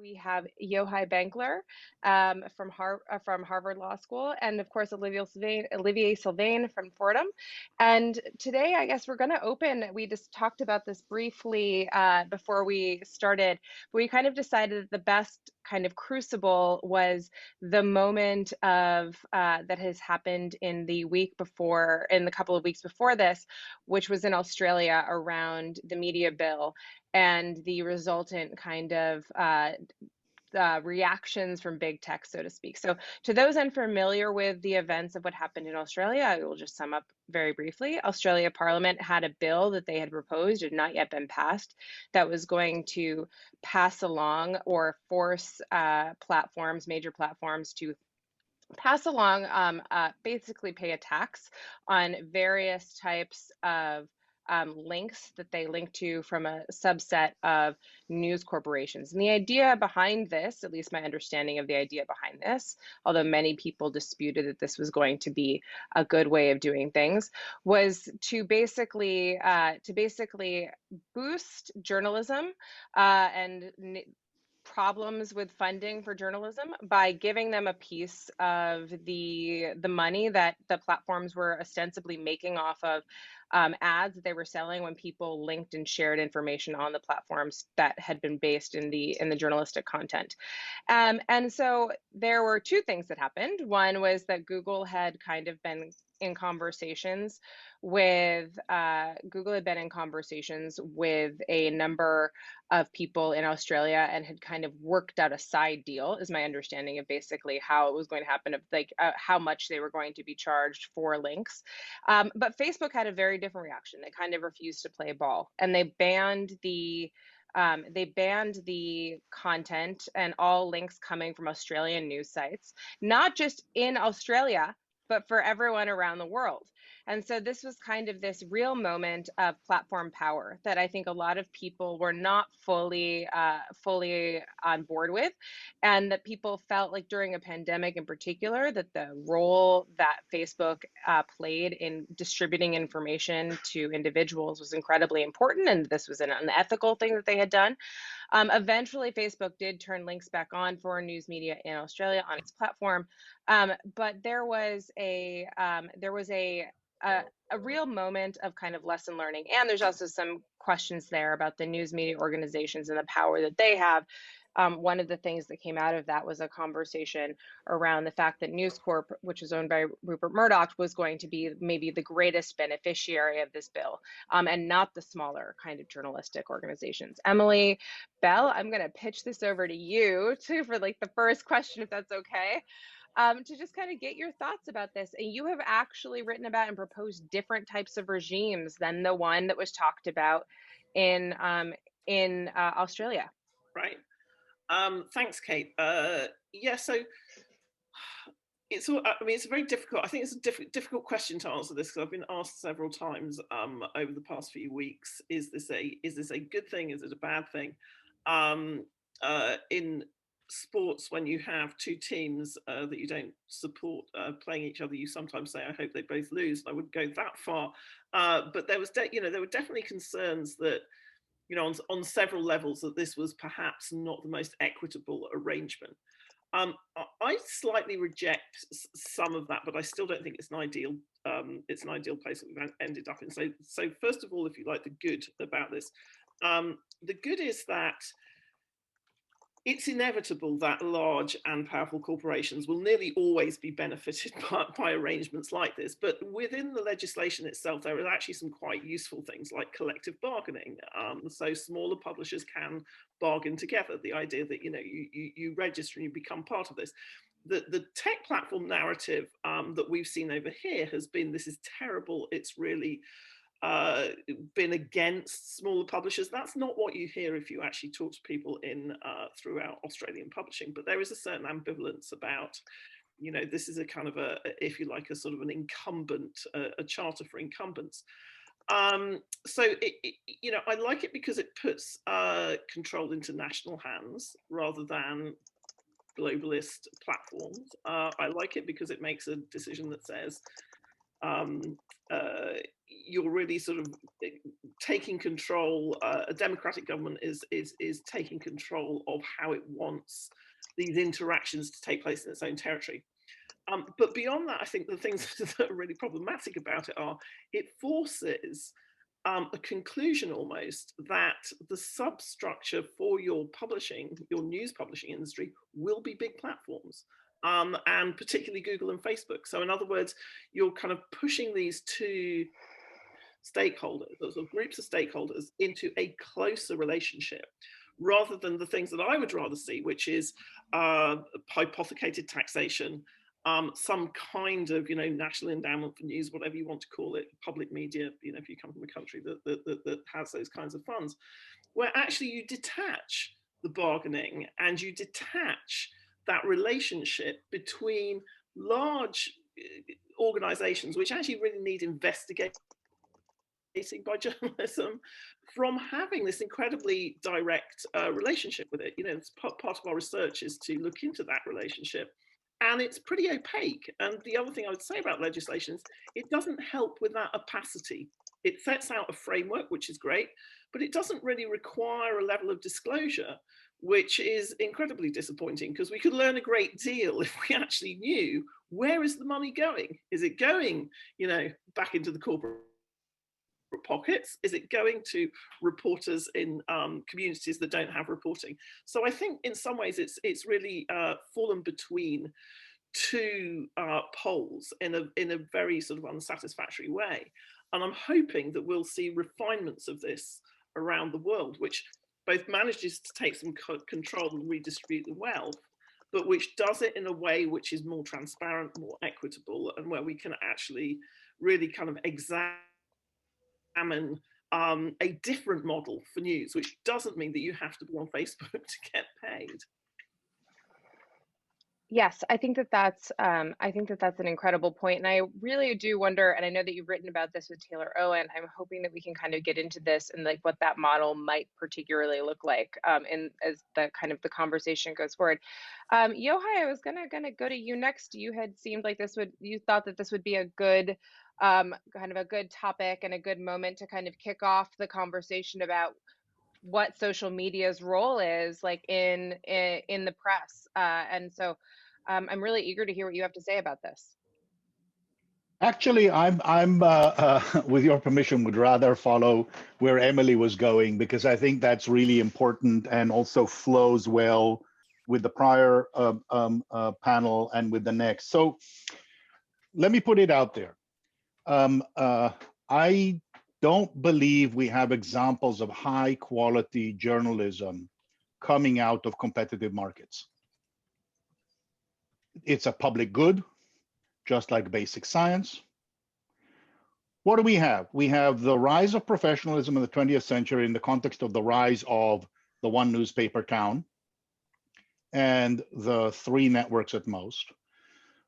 we have Yochai Benkler from Harvard Law School, and of course Olivier Sylvain from Fordham. And today, I guess we're going to open. We just talked about this briefly before we started. But we kind of decided that the best kind of crucible was the moment of that has happened in the week before, in the couple of weeks before this, which was in Australia around the media bill and the resultant kind of reactions from big tech, so to speak. So, to those unfamiliar with the events of what happened in Australia, I will just sum up very briefly. Australia Parliament had a bill that they had proposed, had not yet been passed, that was going to pass along or force major platforms to pass along, basically pay a tax on various types of links that they link to from a subset of news corporations. And the idea behind this, at least my understanding of the idea behind this, although many people disputed that this was going to be a good way of doing things, was to basically boost journalism and problems with funding for journalism by giving them a piece of the money that the platforms were ostensibly making off of ads that they were selling when people linked and shared information on the platforms that had been based in the journalistic content. And so there were two things that happened. One was that Google had been in conversations with a number of people in Australia and had kind of worked out a side deal, is my understanding of basically how it was going to happen, of like how much they were going to be charged for links. But Facebook had a very different reaction. They kind of refused to play ball, and they banned the content and all links coming from Australian news sites, not just in Australia, but for everyone around the world. And so this was kind of this real moment of platform power that I think a lot of people were not fully on board with, and that people felt like during a pandemic in particular, that the role that Facebook played in distributing information to individuals was incredibly important, and this was an unethical thing that they had done. Eventually, Facebook did turn links back on for news media in Australia on its platform, but there was a real moment of kind of lesson learning, and there's also some questions there about the news media organizations and the power that they have. One of the things that came out of that was a conversation around the fact that News Corp, which is owned by Rupert Murdoch, was going to be maybe the greatest beneficiary of this bill, and not the smaller kind of journalistic organizations. Emily Bell, I'm going to pitch this over to you for like the first question, if that's okay, to just kind of get your thoughts about this. And you have actually written about and proposed different types of regimes than the one that was talked about in Australia. Right. Thanks, Kate. Yeah, so I mean, it's a very difficult. I think it's a difficult question to answer this, because I've been asked several times over the past few weeks. Is this a good thing? Is it a bad thing? In sports, when you have two teams that you don't support playing each other, you sometimes say, "I hope they both lose." I wouldn't go that far, but there were definitely concerns that, on several levels, that this was perhaps not the most equitable arrangement. I slightly reject some of that, but I still don't think it's an ideal. It's an ideal place that we've ended up in. So first of all, if you like the good about this, the good is that it's inevitable that large and powerful corporations will nearly always be benefited by arrangements like this. But within the legislation itself, there are actually some quite useful things like collective bargaining. So smaller publishers can bargain together. The idea that you register and you become part of this. The tech platform narrative that we've seen over here has been, this is terrible. It's really been against smaller publishers. That's not what you hear if you actually talk to people throughout Australian publishing. But there is a certain ambivalence about, this is a kind of if you like, a sort of an incumbent, a charter for incumbents. So I like it because it puts control into national hands rather than globalist platforms. I like it because it makes a decision that says, you're really sort of taking control. A democratic government is taking control of how it wants these interactions to take place in its own territory. But beyond that, I think the things that are really problematic about it are it forces a conclusion almost that the substructure for your publishing, your news publishing industry will be big platforms. And particularly Google and Facebook. So in other words, you're kind of pushing these two stakeholders, those groups of stakeholders, into a closer relationship, rather than the things that I would rather see, which is hypothecated taxation, some kind of, national endowment for news, whatever you want to call it, public media, if you come from a country that has those kinds of funds, where actually you detach the bargaining and you detach that relationship between large organizations, which actually really need investigating by journalism, from having this incredibly direct relationship with it. It's part of our research is to look into that relationship, and it's pretty opaque. And the other thing I would say about legislation is it doesn't help with that opacity. It sets out a framework, which is great, but it doesn't really require a level of disclosure, which is incredibly disappointing, because we could learn a great deal if we actually knew, where is the money going? Is it going, back into the corporate pockets? Is it going to reporters in communities that don't have reporting? So I think in some ways it's really fallen between two poles in a very sort of unsatisfactory way. And I'm hoping that we'll see refinements of this around the world, which both manages to take some control and redistribute the wealth, but which does it in a way which is more transparent, more equitable, and where we can actually really kind of examine a different model for news, which doesn't mean that you have to be on Facebook to get paid. Yes, I think that that's an incredible point, and I really do wonder. And I know that you've written about this with Taylor Owen. I'm hoping that we can kind of get into this and like what that model might particularly look like, in as the kind of the conversation goes forward. Yohai, I was gonna go to you next. You thought that this would be a good, kind of a good topic and a good moment to kind of kick off the conversation about what social media's role is like in the press. And so I'm really eager to hear what you have to say about this. Actually, with your permission, would rather follow where Emily was going, because I think that's really important and also flows well with the prior panel and with the next. So let me put it out there. I don't believe we have examples of high quality journalism coming out of competitive markets. It's a public good, just like basic science. What do we have? We have the rise of professionalism in the 20th century in the context of the rise of the one newspaper town and the 3 networks at most.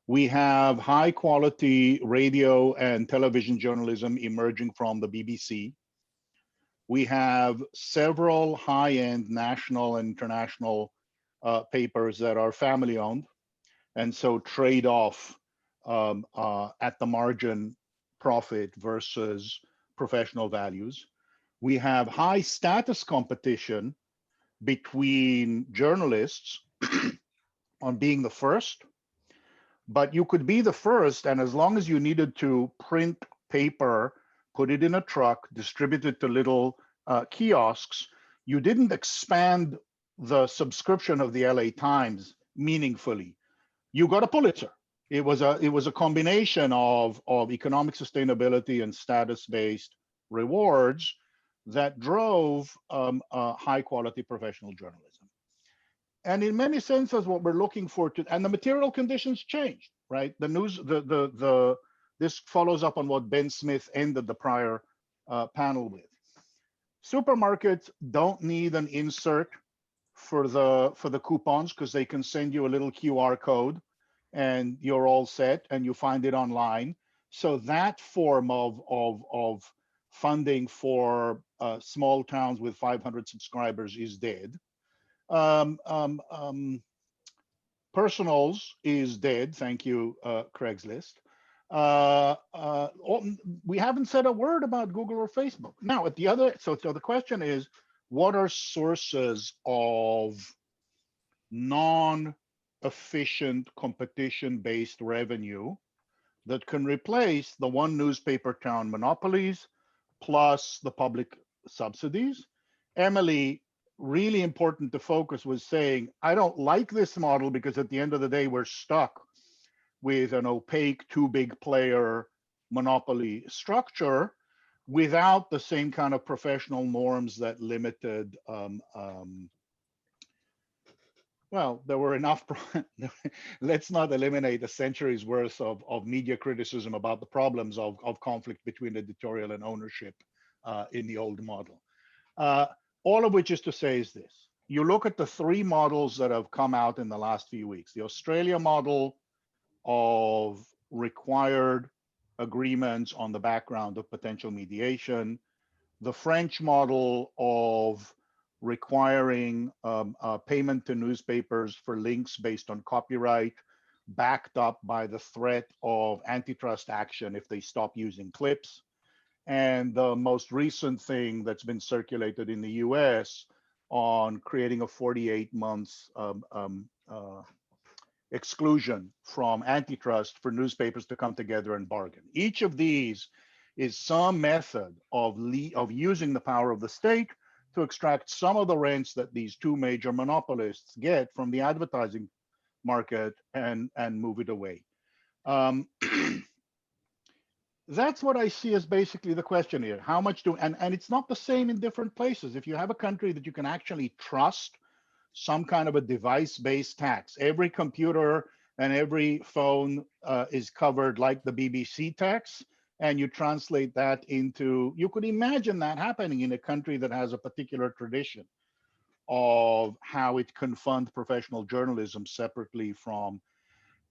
We have high quality radio and television journalism emerging from the BBC. We have several high-end national and international papers that are family owned, and so trade off at the margin profit versus professional values. We have high status competition between journalists on being the first, but you could be the first, and as long as you needed to print paper, put it in a truck, distribute it to little kiosks, you didn't expand the subscription of the LA Times meaningfully. You got a Pulitzer. It was a combination of economic sustainability and status-based rewards that drove high quality professional journalism. And in many senses, what we're looking for and the material conditions changed, right? The news, this follows up on what Ben Smith ended the prior panel with. Supermarkets don't need an insert for the coupons, because they can send you a little QR code and you're all set and you find it online. So that form of funding for small towns with 500 subscribers is dead. Personals is dead, thank you, Craigslist. We haven't said a word about Google or Facebook. Now, at the other, so the question is, what are sources of non-efficient competition-based revenue that can replace the one newspaper town monopolies plus the public subsidies? Emily, really important to focus, was saying, I don't like this model because at the end of the day, we're stuck with an opaque, too big player monopoly structure without the same kind of professional norms that limited, well, there were enough, let's not eliminate a century's worth of media criticism about the problems of conflict between editorial and ownership in the old model. All of which is to say is this: you look at the three models that have come out in the last few weeks, the Australia model of required agreements on the background of potential mediation, the French model of requiring payment to newspapers for links based on copyright, backed up by the threat of antitrust action if they stop using clips, and the most recent thing that's been circulated in the US on creating a 48 months exclusion from antitrust for newspapers to come together and bargain. Each of these is some method of using the power of the state to extract some of the rents that these two major monopolists get from the advertising market and move it away. That's what I see as basically the question here. How much do, and it's not the same in different places. If you have a country that you can actually trust some kind of a device-based tax, every computer and every phone is covered like the BBC tax, and you translate that into, you could imagine that happening in a country that has a particular tradition of how it can fund professional journalism separately from,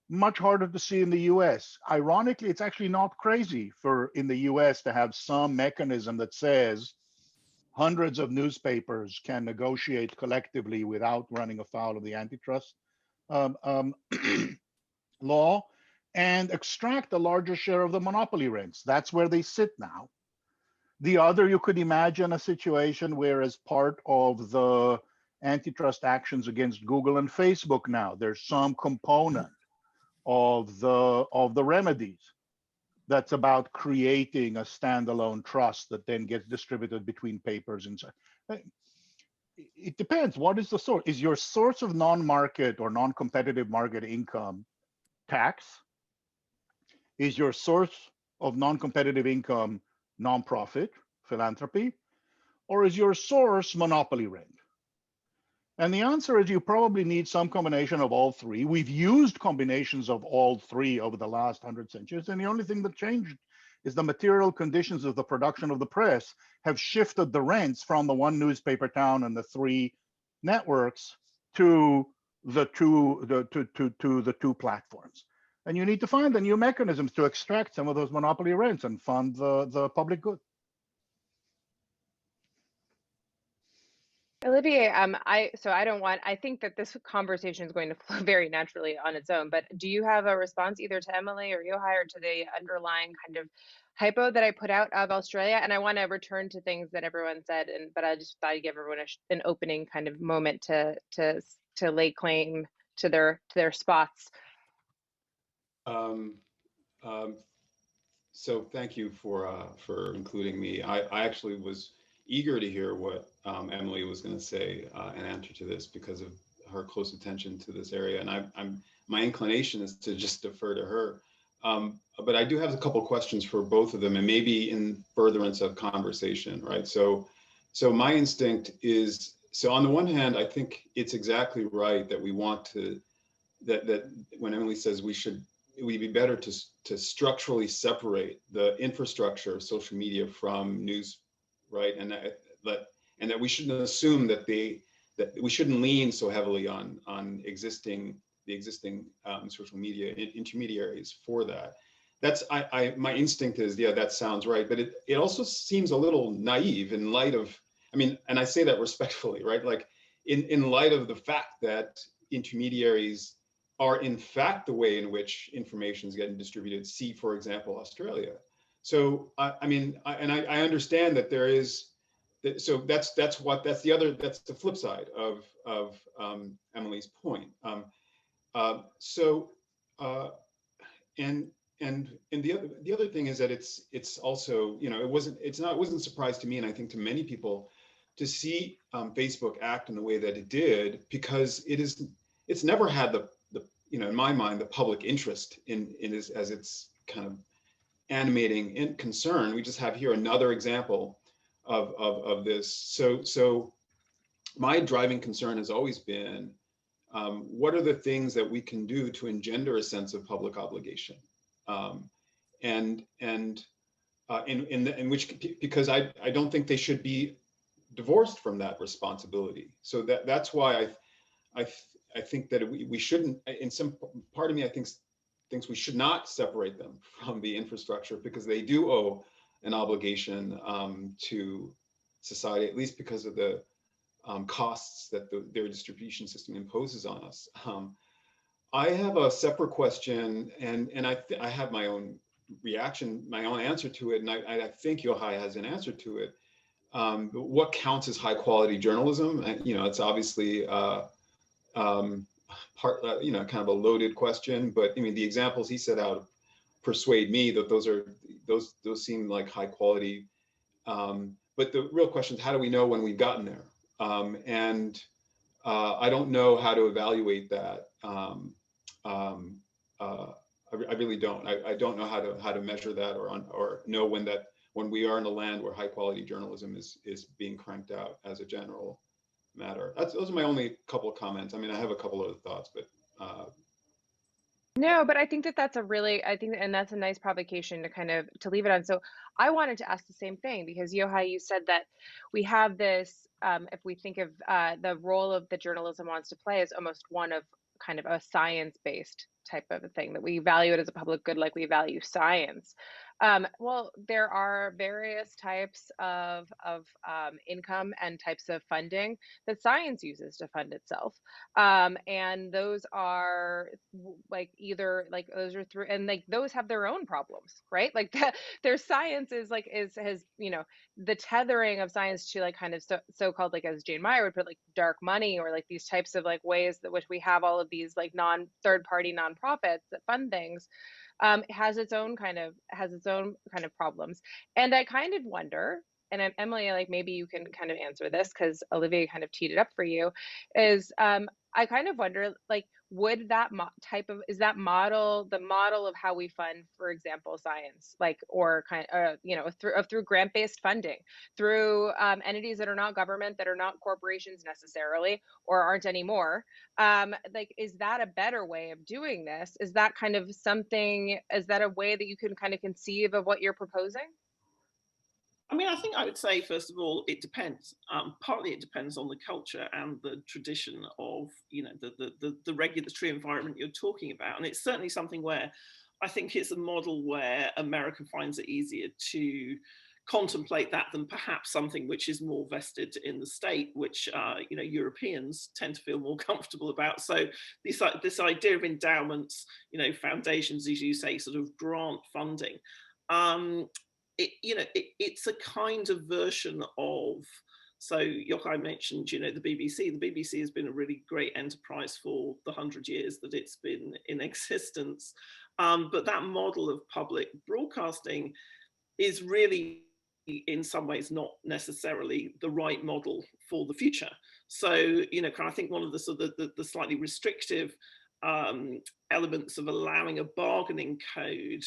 much harder to see in the US. Ironically, it's actually not crazy for in the US to have some mechanism that says hundreds of newspapers can negotiate collectively without running afoul of the antitrust law and extract a larger share of the monopoly rents. That's where they sit now. The other, you could imagine a situation where, as part of the antitrust actions against Google and Facebook now, there's some component of the remedies that's about creating a standalone trust that then gets distributed between papers and so. It depends. What is the source? Is your source of non-market or non-competitive market income tax? Is your source of non-competitive income nonprofit, philanthropy? Or is your source monopoly rent? And the answer is you probably need some combination of all three. We've used combinations of all three over the last 100 centuries, and the only thing that changed is the material conditions of the production of the press have shifted the rents from the one newspaper town and the three networks to the two platforms. And you need to find the new mechanisms to extract some of those monopoly rents and fund the public good. Olivier, I think that this conversation is going to flow very naturally on its own, but do you have a response either to Emily or Yochai or to the underlying kind of hypo that I put out of Australia? And I want to return to things that everyone said, but I just thought I'd give everyone an opening kind of moment to lay claim to their spots. So thank you for including me. I actually was eager to hear what Emily was going to say in answer to this because of her close attention to this area, and my inclination is to just defer to her. But I do have a couple questions for both of them, and maybe in furtherance of conversation, right? So my instinct is, so on the one hand, I think it's exactly right that we want to, that when Emily says we'd be better to structurally separate the infrastructure of social media from news, right? And that we shouldn't assume that we shouldn't lean so heavily on the existing social media intermediaries for that. That's my instinct is, yeah, that sounds right. But it also seems a little naive in light of, I mean, and I say that respectfully, right? Like in light of the fact that intermediaries are in fact the way in which information is getting distributed. See, for example, Australia. So I mean, I understand that there is. So that's the flip side of Emily's point. So and the other thing is that it's also, you know, it wasn't a surprise to me, and I think to many people, to see Facebook act in the way that it did, because it's never had the you know, in my mind, the public interest in as its kind of animating in concern. We just have here another example of this. So my driving concern has always been, what are the things that we can do to engender a sense of public obligation, and in which, because I don't think they should be divorced from that responsibility. So that's why I think that we shouldn't, in some part of me, I think thinks we should not separate them from the infrastructure, because they do owe an obligation to society, at least because of the costs that their distribution system imposes on us. I have a separate question, and I have my own reaction, my own answer to it, and I think Yochai has an answer to it. What counts as high quality journalism? You know, it's obviously you know, kind of a loaded question, but I mean, the examples he set out persuade me that those seem like high quality. But the real question is, how do we know when we've gotten there? And I don't know how to evaluate that. I really don't. I don't know how to measure that or know when we are in a land where high quality journalism is being cranked out as a general matter. Those are my only couple of comments. I mean, I have a couple other thoughts, but No, but I think that and that's a nice provocation to kind of to leave it on. So I wanted to ask the same thing, because Yochai, you said that we have this, if we think of the role of the journalism wants to play as almost one of kind of a science-based type of a thing, that we value it as a public good like we value science. Well, there are various types of income and types of funding that science uses to fund itself, and those are like either like those are through, and like those have their own problems, right? Like their science is like has, you know, the tethering of science to like kind of so-called, like as Jane Meyer would put, like dark money, or like these types of like ways that which we have all of these like third party nonprofits that fund things, has its own kind of problems. And I kind of wonder, and Emily, like maybe you can kind of answer this because Olivier kind of teed it up for you, is I kind of wonder, like, would that is that model the model of how we fund, for example, science, like, or kind of, you know, through grant-based funding, through entities that are not government, that are not corporations necessarily, or aren't anymore, like, is that a better way of doing this? Is that kind of something, is that a way that you can kind of conceive of what you're proposing? I mean, I think I would say, first of all, it depends. Partly it depends on the culture and the tradition of, you know, the regulatory environment you're talking about. And it's certainly something where I think it's a model where America finds it easier to contemplate that than perhaps something which is more vested in the state, which you know, Europeans tend to feel more comfortable about. So this idea of endowments, you know, foundations, as you say, sort of grant funding, it's a kind of version of, so Yochai mentioned, you know, the BBC. The BBC has been a really great enterprise for the 100 years that it's been in existence. But that model of public broadcasting is really, in some ways, not necessarily the right model for the future. So, you know, I think one of the sort of the slightly restrictive elements of allowing a bargaining code,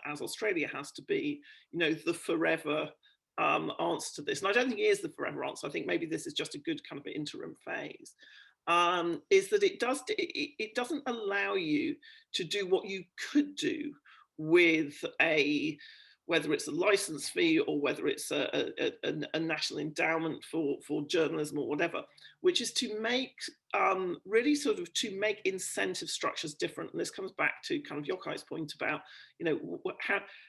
as Australia has to be, you know, the forever answer to this. And I don't think it is the forever answer. I think maybe this is just a good kind of interim phase. Is that it doesn't allow you to do what you could do with whether it's a license fee or whether it's a national endowment for journalism or whatever, which is to make really sort of to make incentive structures different. And this comes back to kind of Yochai's point about, you know,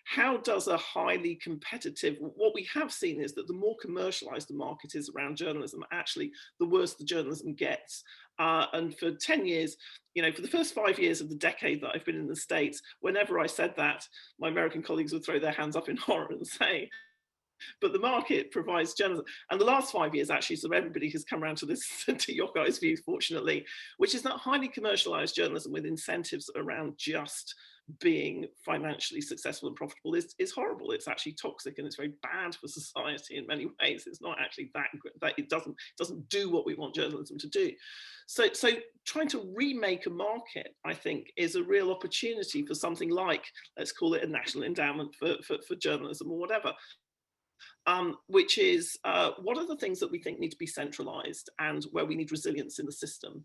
how does a highly competitive, what we have seen is that the more commercialized the market is around journalism, actually the worse the journalism gets. And for 10 years, you know, for the first 5 years of the decade that I've been in the States, whenever I said that, my American colleagues would throw their hands up in horror and say, but the market provides journalism. And the last 5 years, actually, so everybody has come around to this, to your guys' view, fortunately, which is that highly commercialized journalism with incentives around just being financially successful and profitable is horrible. It's actually toxic and it's very bad for society in many ways. It's not actually that it doesn't do what we want journalism to do. So trying to remake a market, I think, is a real opportunity for something like, let's call it a national endowment for journalism or whatever. Which is what are the things that we think need to be centralized and where we need resilience in the system,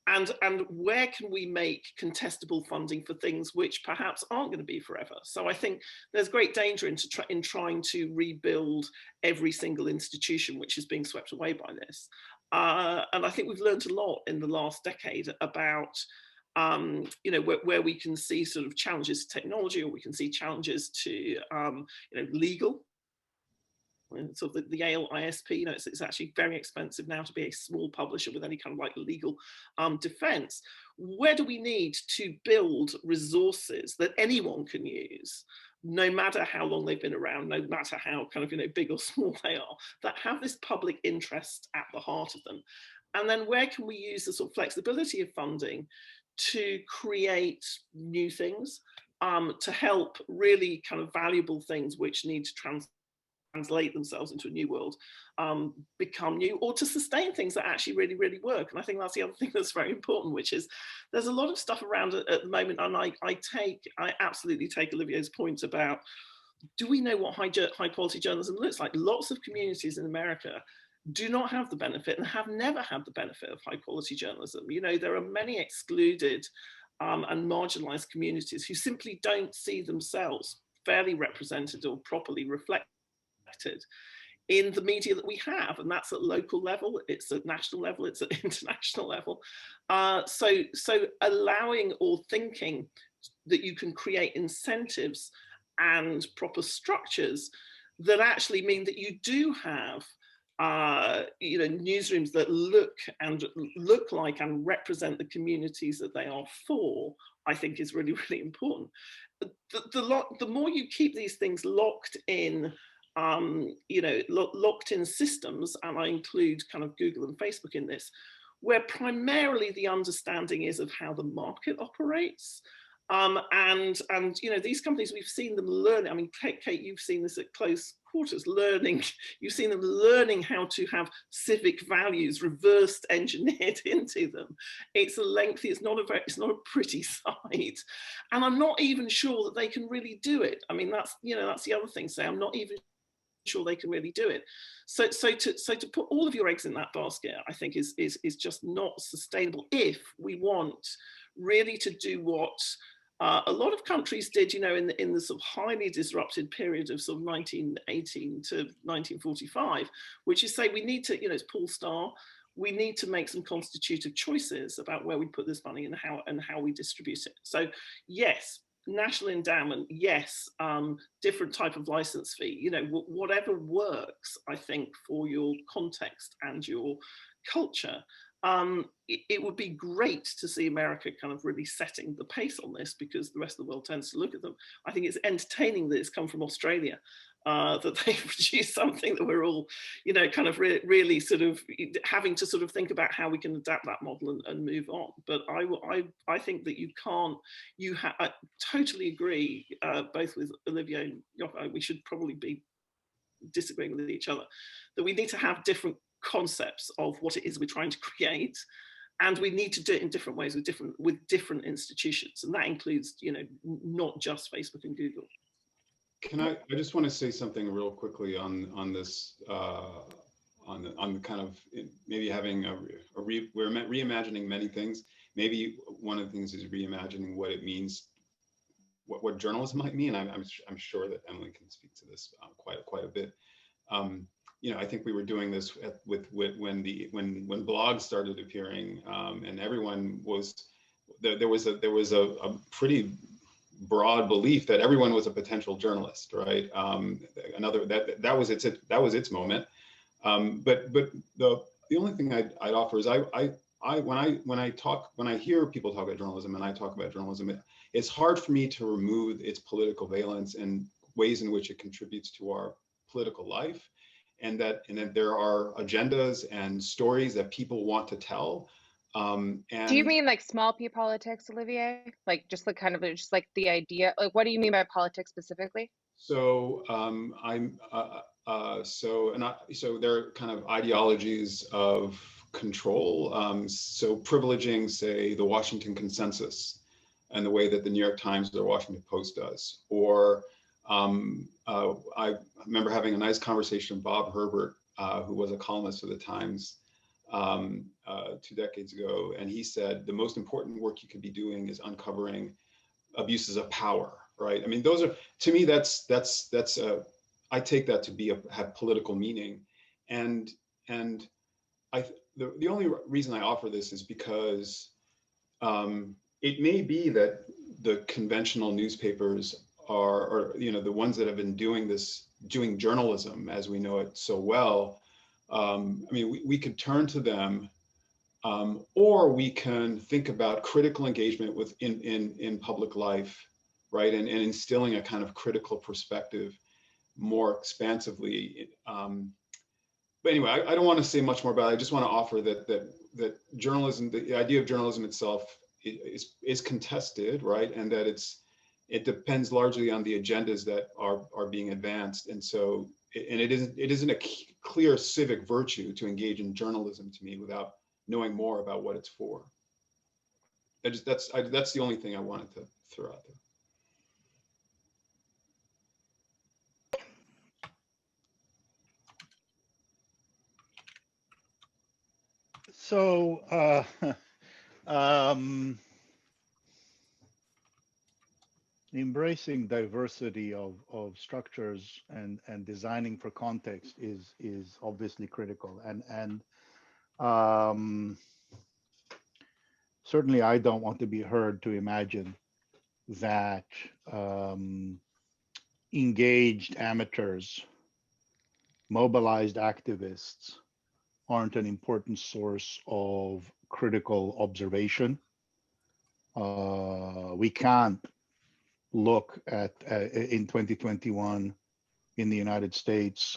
and where can we make contestable funding for things which perhaps aren't going to be forever. So I think there's great danger in trying to rebuild every single institution which is being swept away by this. And I think we've learned a lot in the last decade about you know, where we can see sort of challenges to technology, or we can see challenges to you know, legal. So the Yale ISP, you know, it's actually very expensive now to be a small publisher with any kind of like legal defense. Where do we need to build resources that anyone can use, no matter how long they've been around, no matter how kind of, you know, big or small they are, that have this public interest at the heart of them? And then where can we use the sort of flexibility of funding to create new things, to help really kind of valuable things which need to translate themselves into a new world, become new, or to sustain things that actually really, really work. And I think that's the other thing that's very important, which is there's a lot of stuff around at the moment, and I absolutely take Olivier's point about, do we know what high quality journalism looks like? Lots of communities in America do not have the benefit and have never had the benefit of high quality journalism. You know, there are many excluded and marginalized communities who simply don't see themselves fairly represented or properly reflected in the media that we have, and that's at local level, it's at national level, it's at international level. So allowing or thinking that you can create incentives and proper structures that actually mean that you do have you know, newsrooms that look like and represent the communities that they are for, I think is really, really important. The more you keep these things locked in, you know, locked in systems, and I include kind of Google and Facebook in this, where primarily the understanding is of how the market operates. And you know, these companies, we've seen them learn. I mean, Kate, you've seen this at close quarters, learning. You've seen them learning how to have civic values reversed engineered into them. It's a lengthy. It's not a pretty sight, and I'm not even sure that they can really do it. I mean, that's, you know, that's the other thing. So I'm not even sure they can really do it. So to put all of your eggs in that basket, I think is just not sustainable if we want really to do what a lot of countries did, you know, in the sort of highly disrupted period of sort of 1918 to 1945, which is say we need to, you know, it's Paul Starr, we need to make some constitutive choices about where we put this money and how we distribute it. So yes, national endowment, yes, different type of license fee, you know, whatever works, I think, for your context and your culture. It would be great to see America kind of really setting the pace on this, because the rest of the world tends to look at them. I think it's entertaining that it's come from Australia, that they've produced something that we're all, you know, kind of really sort of having to sort of think about how we can adapt that model and move on. But I think that you can't, I totally agree, both with Olivier and Yoko, we should probably be disagreeing with each other, that we need to have different concepts of what it is we're trying to create, and we need to do it in different ways with different institutions, and that includes, you know, not just Facebook and Google. Can I just want to say something real quickly on this, on the kind of maybe having we're reimagining many things. Maybe one of the things is reimagining what it means, what journalism might mean. I'm sure that Emily can speak to this quite a bit. You know, I think we were doing this when blogs started appearing, and everyone was there was a pretty broad belief that everyone was a potential journalist, right? That was its moment. But the only thing I'd offer is when I hear people talk about journalism and I talk about journalism, it's hard for me to remove its political valence and ways in which it contributes to our political life, and that there are agendas and stories that people want to tell. Do you And mean like small p politics, Olivier? Like just like kind of just like the idea, like what do you mean by politics specifically? so so there are kind of ideologies of control. So privileging, say, the Washington consensus and the way that the New York Times or the Washington Post does. Or I remember having a nice conversation with Bob Herbert, who was a columnist for the Times 2 decades ago. And he said, the most important work you could be doing is uncovering abuses of power, right? I mean, those are, to me, I take that to have political meaning. And the only reason I offer this is because it may be that the conventional newspapers or the ones that have been doing journalism as we know it so well. I mean, we could turn to them, or we can think about critical engagement in public life, right? And instilling a kind of critical perspective more expansively. But anyway, I don't want to say much more about it. I just want to offer that journalism, the idea of journalism itself is contested, right? And that it depends largely on the agendas that are being advanced. And so, and it isn't a clear civic virtue to engage in journalism to me without knowing more about what it's for. That's the only thing I wanted to throw out there. So embracing diversity of structures and designing for context is obviously critical, and certainly I don't want to be heard to imagine that engaged amateurs, mobilized activists aren't an important source of critical observation. We can't look at in 2021 in the United States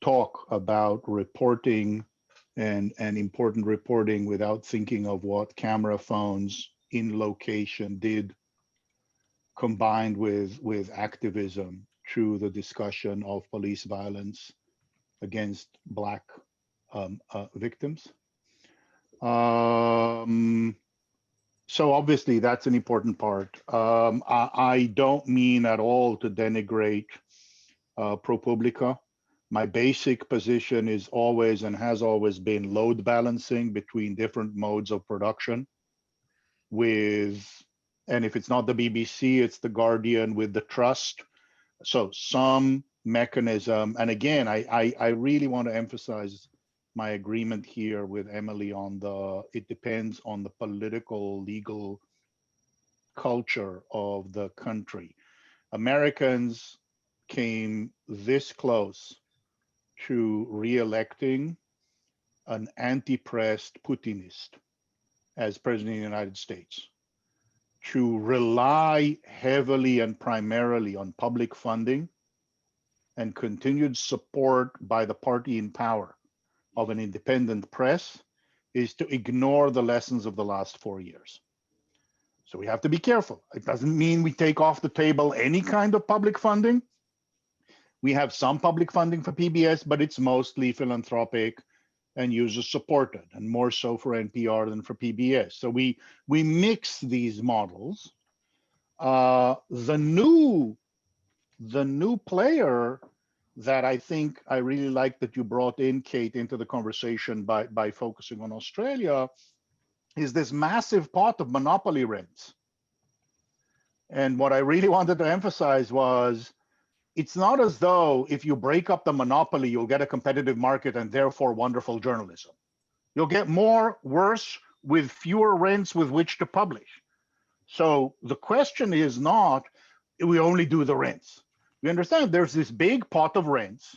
talk about reporting and important reporting without thinking of what camera phones in location did, combined with activism through the discussion of police violence against Black victims. So obviously that's an important part. I don't mean at all to denigrate ProPublica. My basic position is always and has always been load balancing between different modes of production and if it's not the BBC, it's the Guardian with the Trust. So some mechanism, and again, I really want to emphasize my agreement here with Emily on it depends on the political, legal culture of the country. Americans came this close to re-electing an anti-pressed Putinist as president of the United States. To rely heavily and primarily on public funding and continued support by the party in power of an independent press is to ignore the lessons of the last 4 years. So we have to be careful. It doesn't mean we take off the table any kind of public funding. We have some public funding for PBS, but it's mostly philanthropic and user supported, and more so for NPR than for PBS. So we mix these models. The new player that I think I really like that you brought in, Kate, into the conversation by focusing on Australia is this massive pot of monopoly rents. And what I really wanted to emphasize was, it's not as though if you break up the monopoly, you'll get a competitive market and therefore wonderful journalism. You'll get worse with fewer rents with which to publish. So the question is not, we only do the rents. We understand there's this big pot of rents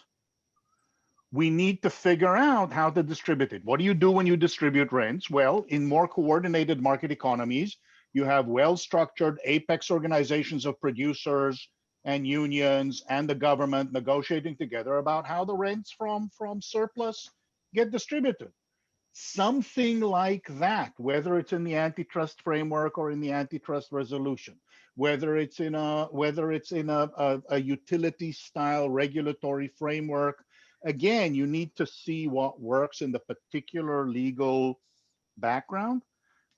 We need to figure out how to distribute it. What do you do when you distribute rents? Well, in more coordinated market economies, you have well-structured apex organizations of producers and unions and the government negotiating together about how the rents from surplus get distributed. Something like that, whether it's in the antitrust framework or in the antitrust resolution, whether it's in a utility style regulatory framework. Again, you need to see what works in the particular legal background.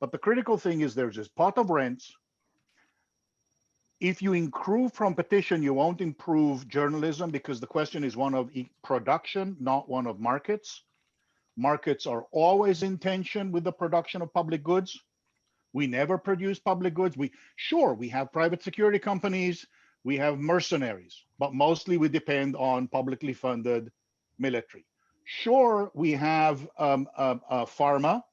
But the critical thing is there's this pot of rents. If you improve competition, you won't improve journalism, because the question is one of production, not one of markets. Markets are always in tension with the production of public goods. We never produce public goods. We have private security companies, we have mercenaries, but mostly we depend on publicly funded military. Sure, we have pharma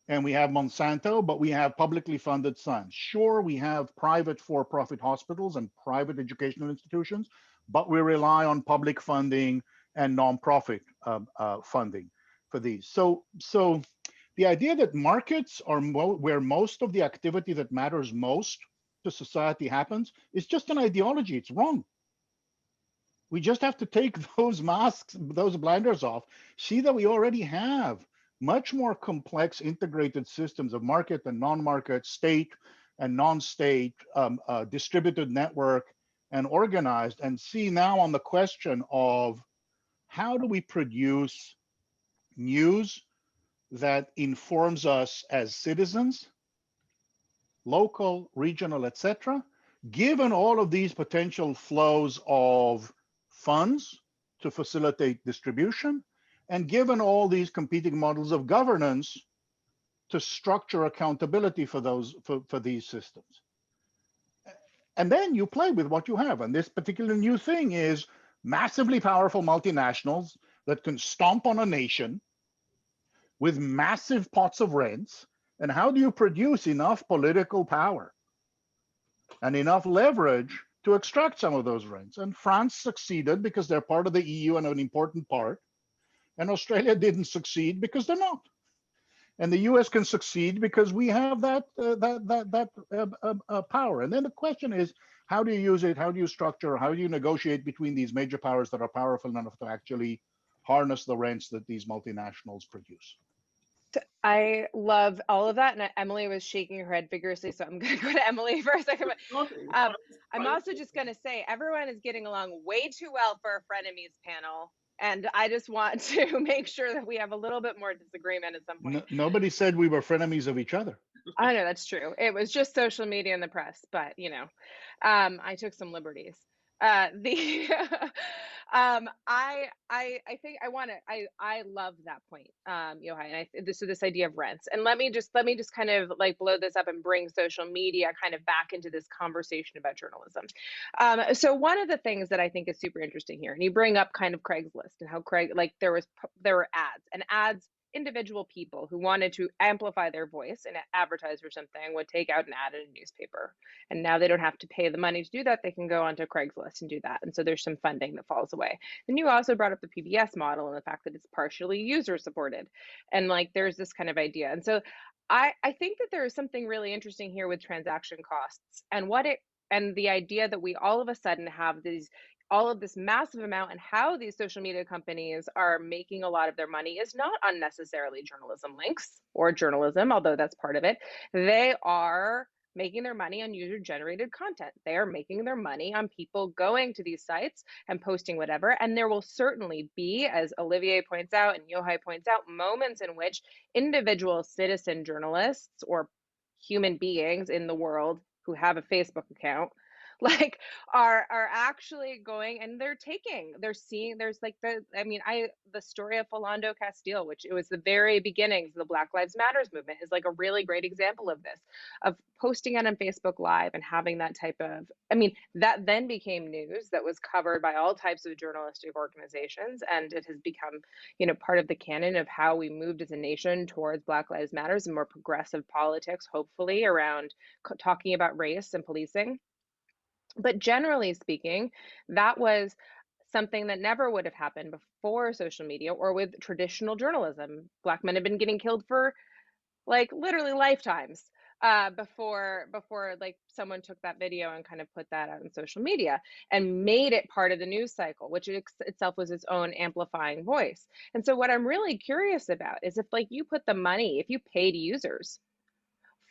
and we have Monsanto, but we have publicly funded science. Sure, we have private for-profit hospitals and private educational institutions, but we rely on public funding and nonprofit funding for these. So the idea that markets are where most of the activity that matters most to society happens is just an ideology. It's wrong. We just have to take those masks, those blinders off, see that we already have much more complex integrated systems of market and non-market, state and non-state, distributed network and organized, and see now on the question of how do we produce news that informs us as citizens, local, regional, etc., given all of these potential flows of funds to facilitate distribution, and given all these competing models of governance to structure accountability for these systems. And then you play with what you have. And this particular new thing is massively powerful multinationals that can stomp on a nation with massive pots of rents. And how do you produce enough political power and enough leverage to extract some of those rents? And France succeeded because they're part of the EU and an important part. And Australia didn't succeed because they're not. And the US can succeed because we have that power. And then the question is, how do you use it? How do you structure? How do you negotiate between these major powers that are powerful enough to actually harness the rents that these multinationals produce? I love all of that. And Emily was shaking her head vigorously, so I'm going to go to Emily for a second. I'm also just going to say, everyone is getting along way too well for a frenemies panel. And I just want to make sure that we have a little bit more disagreement at some point. Nobody said we were frenemies of each other. I know that's true. It was just social media and the press, but I took some liberties. I think I love that point, Yochai, and this idea of rents. And let me just kind of like blow this up and bring social media kind of back into this conversation about journalism. So one of the things that I think is super interesting here, and you bring up kind of Craigslist and how there were ads, individual people who wanted to amplify their voice and advertise for something would take out an ad in a newspaper. And now they don't have to pay the money to do that. They can go onto Craigslist and do that. And so there's some funding that falls away. Then you also brought up the PBS model and the fact that it's partially user supported. And like there's this kind of idea. And so I think that there is something really interesting here with transaction costs and the idea that we all of a sudden have all of this massive amount, and how these social media companies are making a lot of their money is not unnecessarily journalism links or journalism, although that's part of it. They are making their money on user-generated content. They are making their money on people going to these sites and posting whatever. And there will certainly be, as Olivier points out and Yochai points out, moments in which individual citizen journalists or human beings in the world who have a Facebook account are actually going, and they're seeing, there's like the story of Philando Castile, which it was the very beginnings of the Black Lives Matters movement, is like a really great example of this, of posting it on Facebook Live and having that type of, that then became news that was covered by all types of journalistic organizations, and it has become, part of the canon of how we moved as a nation towards Black Lives Matters and more progressive politics, hopefully around talking about race and policing. But generally speaking, that was something that never would have happened before social media or with traditional journalism. Black men have been getting killed for like literally lifetimes before like someone took that video and kind of put that out on social media and made it part of the news cycle, which itself was its own amplifying voice. And so what I'm really curious about is if like you put the money, if you paid users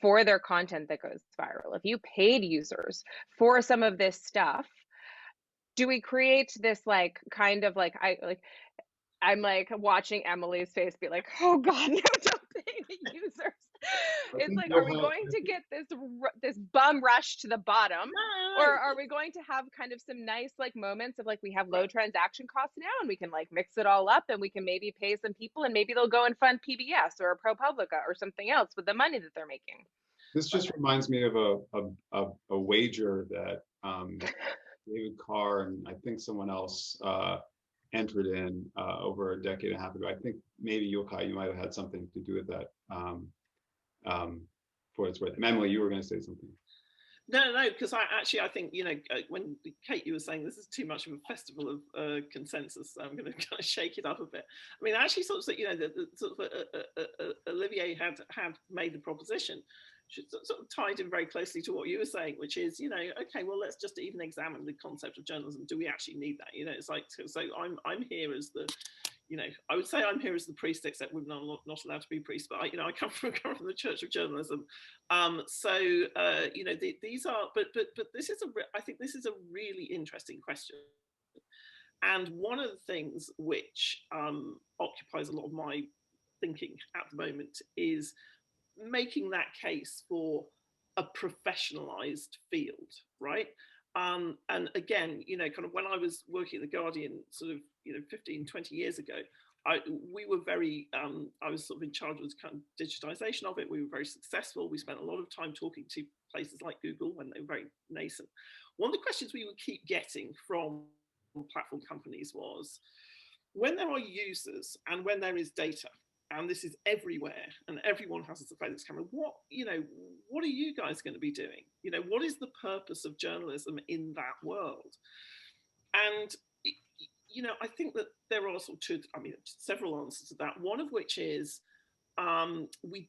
for their content that goes viral, if you paid users for some of this stuff, do we create this like kind of like I'm like watching Emily's face be like, oh God, no, don't pay the users. I It's think like, you'll are we have- going to get this bum rush to the bottom? No, Or no, are we going to have kind of some nice like moments of like we have low transaction costs now and we can like mix it all up and we can maybe pay some people and maybe they'll go and fund PBS or ProPublica or something else with the money that they're making. This just reminds me of a wager that David Carr and I think someone else entered in over a decade and a half ago. I think maybe Yochai, you might have had something to do with that. For its worth, Emily, you were going to say something. No, because I think, you know, when Kate, you were saying this is too much of a festival of consensus, so I'm going to kind of shake it up a bit. I mean, actually, sort of, you know, Olivier had made the proposition, sort of tied in very closely to what you were saying, which is, you know, okay, well, let's just even examine the concept of journalism. Do we actually need that? You know, it's like, so I'm here as the, you know, I would say I'm here as the priest, except we're not allowed to be priests, but I come from the Church of Journalism. You know, these are, but this is I think this is a really interesting question. And one of the things which occupies a lot of my thinking at the moment is making that case for a professionalized field, right? And again, you know, kind of when I was working at The Guardian sort of, you know, 15, 20 years ago, we were very, I was sort of in charge of the kind of digitization of it. We were very successful. We spent a lot of time talking to places like Google when they were very nascent. One of the questions we would keep getting from platform companies was, when there are users and when there is data, and this is everywhere, and everyone has a surveillance camera, what are you guys going to be doing? You know, what is the purpose of journalism in that world? And, you know, I think that there are sort of several answers to that. One of which is, we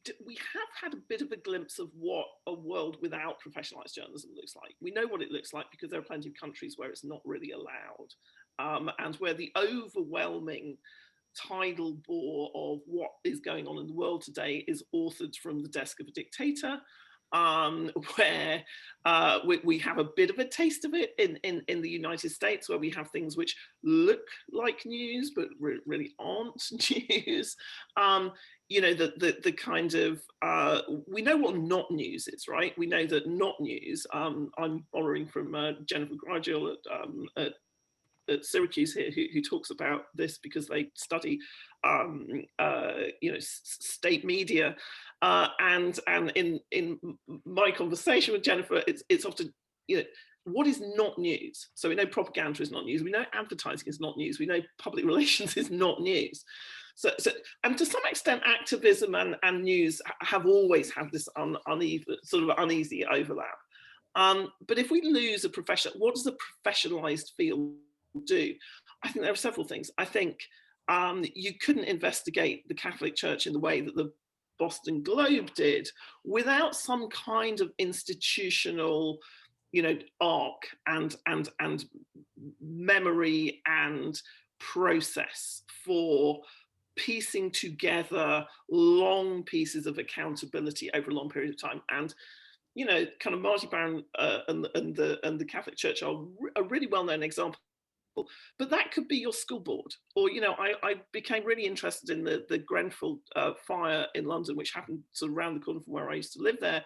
have had a bit of a glimpse of what a world without professionalized journalism looks like. We know what it looks like because there are plenty of countries where it's not really allowed, and where the overwhelming tidal bore of what is going on in the world today is authored from the desk of a dictator, where we have a bit of a taste of it in the United States, where we have things which look like news but really aren't news. You know, the kind of, we know what not news is, right? We know that not news, I'm borrowing from Jennifer Gradule at Syracuse here, who talks about this because they study, you know, state media, and in my conversation with Jennifer, it's often, you know, what is not news? So we know propaganda is not news. We know advertising is not news. We know public relations is not news. So and to some extent, activism and news have always had this uneasy overlap. But if we lose a profession, what does a professionalized field do? I think there are several things. I think you couldn't investigate the Catholic Church in the way that the Boston Globe did without some kind of institutional, you know, arc and memory and process for piecing together long pieces of accountability over a long period of time. And you know, kind of Marty Baron and the Catholic Church are a really well-known example. But that could be your school board, or you know, I became really interested in the Grenfell fire in London, which happened sort of around the corner from where I used to live there,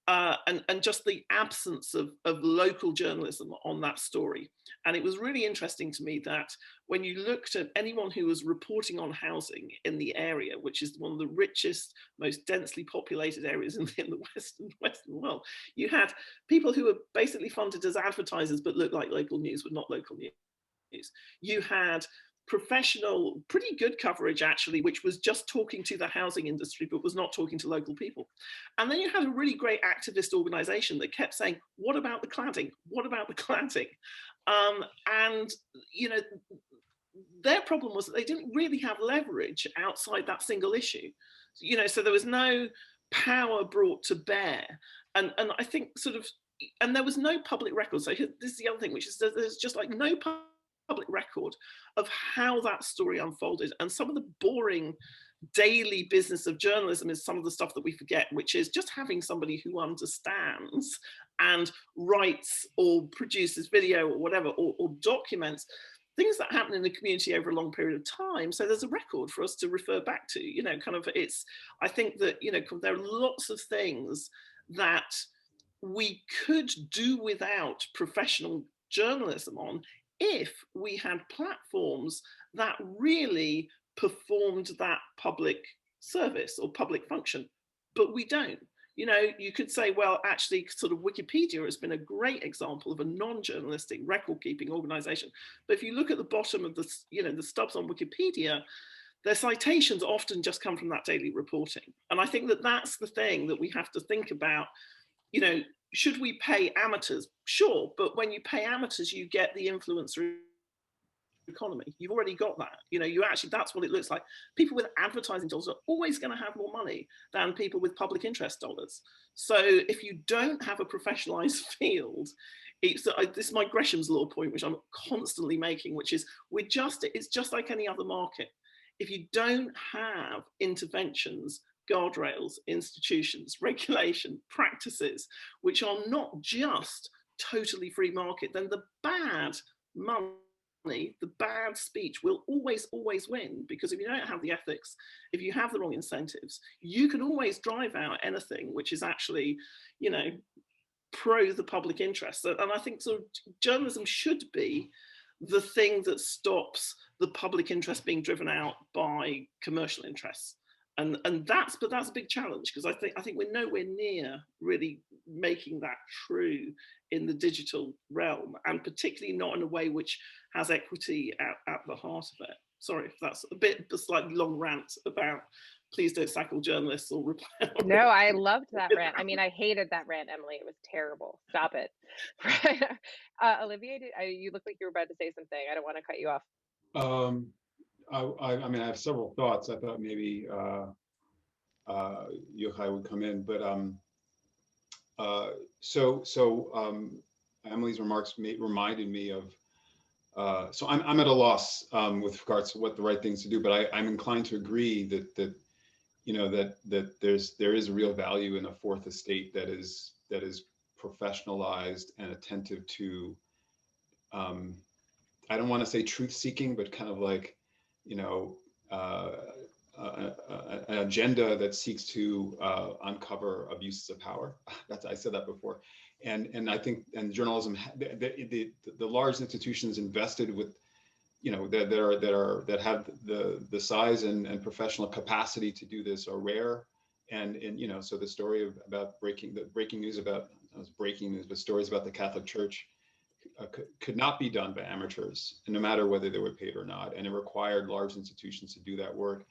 and just the absence of local journalism on that story. And it was really interesting to me that when you looked at anyone who was reporting on housing in the area, which is one of the richest, most densely populated areas in the Western world, you had people who were basically funded as advertisers but looked like local news, but not local news. You had professional, pretty good coverage actually, which was just talking to the housing industry, but was not talking to local people. And then you had a really great activist organization that kept saying, what about the cladding? What about the cladding? And, you know, their problem was that they didn't really have leverage outside that single issue. You know, so there was no power brought to bear. And I think sort of, and there was no public record. So this is the other thing, which is there's just like no public record of how that story unfolded. And some of the boring daily business of journalism is some of the stuff that we forget, which is just having somebody who understands and writes or produces video or whatever, or documents things that happen in the community over a long period of time. So there's a record for us to refer back to, you know, kind of it's, I think that, you know, there are lots of things that we could do without professional journalism on if we had platforms that really performed that public service or public function, but we don't. You know, you could say, well, actually, sort of Wikipedia has been a great example of a non-journalistic record-keeping organization. But if you look at the bottom of the, you know, the stubs on Wikipedia, their citations often just come from that daily reporting. And I think that that's the thing that we have to think about. You know, should we pay amateurs? Sure, but when you pay amateurs, you get the influencer economy. You've already got that. You know, you actually, that's what it looks like. People with advertising dollars are always going to have more money than people with public interest dollars. So if you don't have a professionalized field, it's this is my Gresham's law point, which I'm constantly making, which is it's just like any other market. If you don't have interventions, guardrails, institutions, regulation, practices, which are not just totally free market, then the bad money, the bad speech will always win, because if you don't have the ethics, if you have the wrong incentives, you can always drive out anything which is actually, you know, pro the public interest. And I think sort of journalism should be the thing that stops the public interest being driven out by commercial interests. And that's a big challenge, because I think we're nowhere near really making that true in the digital realm, and particularly not in a way which has equity at the heart of it. Sorry if that's a slightly long rant about please don't sack all journalists or reply. No, I loved that rant. I mean, I hated that rant, Emily. It was terrible. Stop it. Olivier, you look like you were about to say something. I don't want to cut you off. I mean, I have several thoughts. I thought maybe Yochai would come in, but Emily's remarks reminded me of. So I'm at a loss with regards to what the right things to do, but I'm inclined to agree that you know that there is a real value in a fourth estate that is professionalized and attentive to. I don't want to say truth seeking, but kind of like, you know, an agenda that seeks to uncover abuses of power. I said that before, and I think journalism, the large institutions invested with, you know, that have the size and professional capacity to do this are rare, and you know, so the story about breaking news about but stories about the Catholic Church could not be done by amateurs, no matter whether they were paid or not, and it required large institutions to do that work.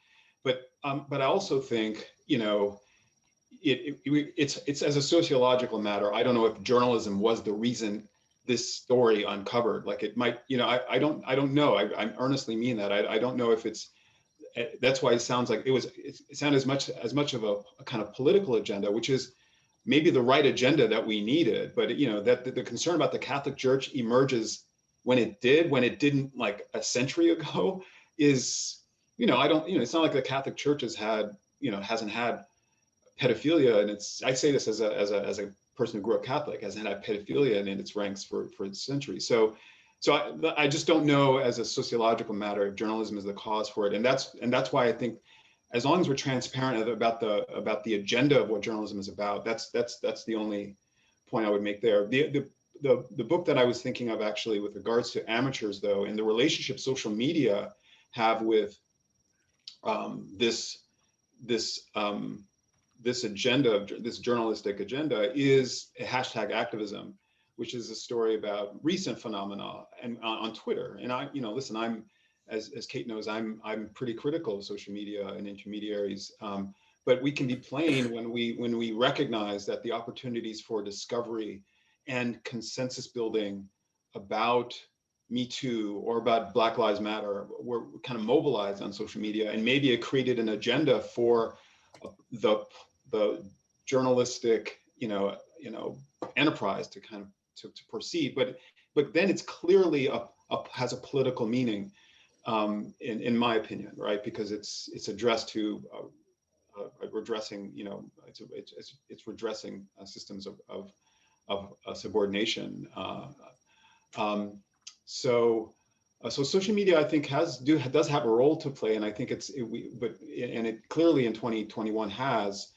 But I also think, you know, it's as a sociological matter. I don't know if journalism was the reason this story uncovered. Like it might, you know, I don't know. I earnestly mean that. I don't know if it's. That's why it sounds like it sounded as much of a kind of political agenda, which is maybe the right agenda that we needed. But you know, that the concern about the Catholic Church emerges when it didn't like a century ago is. You know, it's not like the Catholic Church hasn't had pedophilia, and I say this as a person who grew up Catholic, hasn't had pedophilia in its ranks for centuries. So I just don't know, as a sociological matter, if journalism is the cause for it, and that's why I think, as long as we're transparent about the agenda of what journalism is about, that's the only point I would make there. The book that I was thinking of actually with regards to amateurs, though, and the relationship social media have with this agenda, this journalistic agenda, is a hashtag activism, which is a story about recent phenomena and on Twitter. And listen, I'm, as Kate knows, I'm pretty critical of social media and intermediaries, but we can be plain when we recognize that the opportunities for discovery and consensus building about Me Too or about Black Lives Matter were kind of mobilized on social media, and maybe it created an agenda for the journalistic, enterprise to kind of to proceed. But then it's clearly has a political meaning, in my opinion, right? Because it's addressed to redressing, it's redressing systems of subordination. So social media, I think, does have a role to play, and I think it clearly in 2021 has.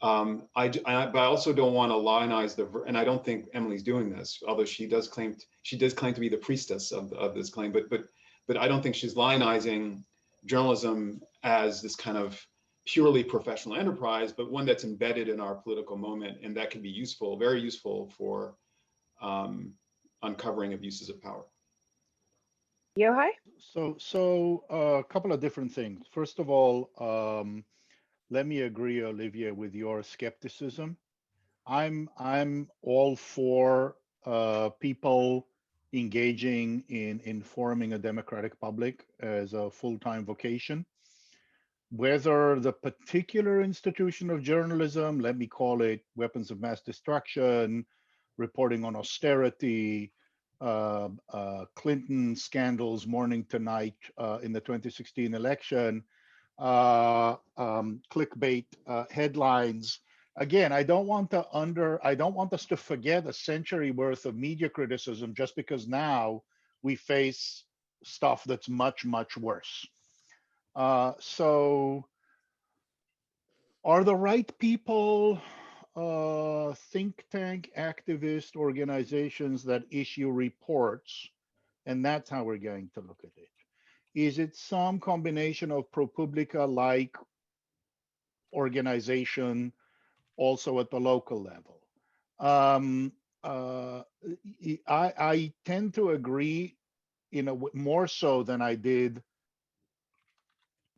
But I also don't want to lionize and I don't think Emily's doing this, although she does claim to be the priestess of this claim. But I don't think she's lionizing journalism as this kind of purely professional enterprise, but one that's embedded in our political moment, and that can be useful, very useful for uncovering abuses of power. Yohai? So a couple of different things. First of all, let me agree, Olivia, with your skepticism. I'm all for people engaging in informing a democratic public as a full-time vocation. Whether the particular institution of journalism, let me call it weapons of mass destruction, reporting on austerity, Clinton scandals morning to night in the 2016 election, clickbait headlines. Again, I don't want us to forget a century worth of media criticism just because now we face stuff that's much, much worse. So are the right people think tank activist organizations that issue reports, and that's how we're going to look at it? Is it some combination of ProPublica-like organization also at the local level? I tend to agree more so than I did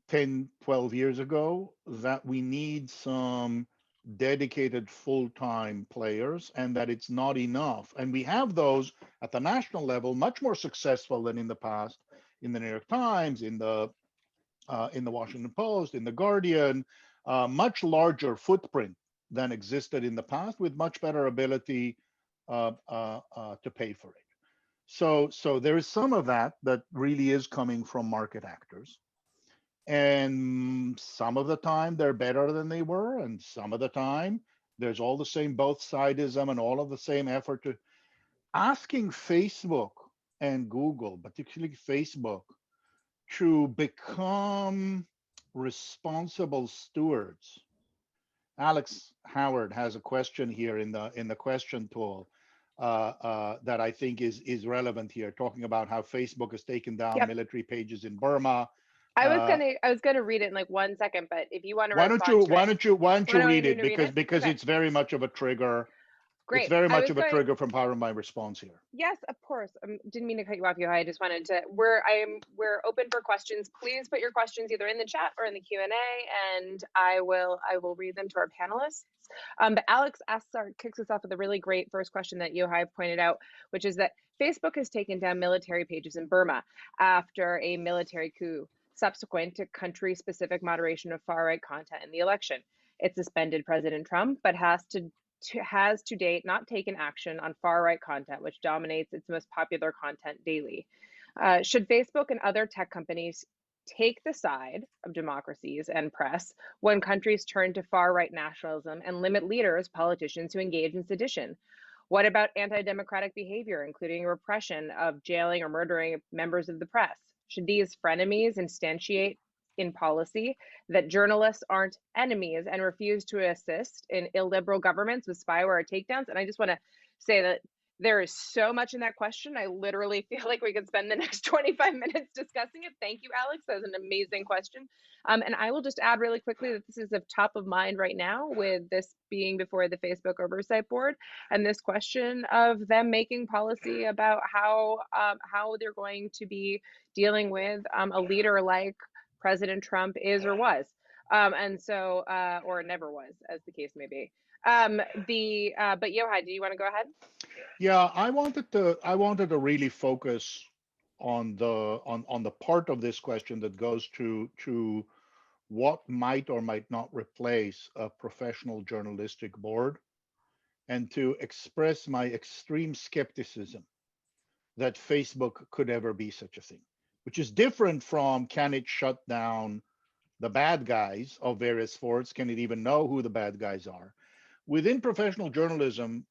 10, 12 years ago that we need some dedicated full-time players, and that it's not enough. And we have those at the national level, much more successful than in the past, in the New York Times, in the Washington Post, in the Guardian, much larger footprint than existed in the past, with much better ability to pay for it. So there is some of that really is coming from market actors. And some of the time they're better than they were, and some of the time there's all the same both-sidism and all of the same effort to asking Facebook and Google, particularly Facebook, to become responsible stewards. Alex Howard has a question here in the question tool that I think is relevant here, talking about how Facebook has taken down military pages in Burma. I was gonna read it in like 1 second, but if you want to why don't you read it, because okay. It's very much of a trigger. Great. It's very much of a trigger from part of my response here. Yes, of course. Didn't mean to cut you off, Yohai. I just wanted to. We're open for questions. Please put your questions either in the chat or in the Q&A, and I will read them to our panelists. But Alex kicks us off with a really great first question that Yohai pointed out, which is that Facebook has taken down military pages in Burma after a military coup subsequent to country-specific moderation of far-right content in the election. It suspended President Trump, but has to date not taken action on far-right content, which dominates its most popular content daily. Should Facebook and other tech companies take the side of democracies and press when countries turn to far-right nationalism and limit leaders, politicians who engage in sedition? What about anti-democratic behavior, including repression of jailing or murdering members of the press? Should these frenemies instantiate in policy that journalists aren't enemies and refuse to assist in illiberal governments with spyware takedowns? And I just want to say that there is so much in that question. I literally feel like we could spend the next 25 minutes discussing it. Thank you, Alex. That was an amazing question. And I will just add really quickly that this is of top of mind right now, with this being before the Facebook Oversight Board, and this question of them making policy about how they're going to be dealing with a leader like President Trump is or was, and so or never was, as the case may be. But Yochai, do you want to go ahead? Yeah, I wanted to really focus on the part of this question that goes to what might or might not replace a professional journalistic board, and to express my extreme skepticism that Facebook could ever be such a thing, which is different from, can it shut down the bad guys of various sorts? Can it even know who the bad guys are? Within professional journalism,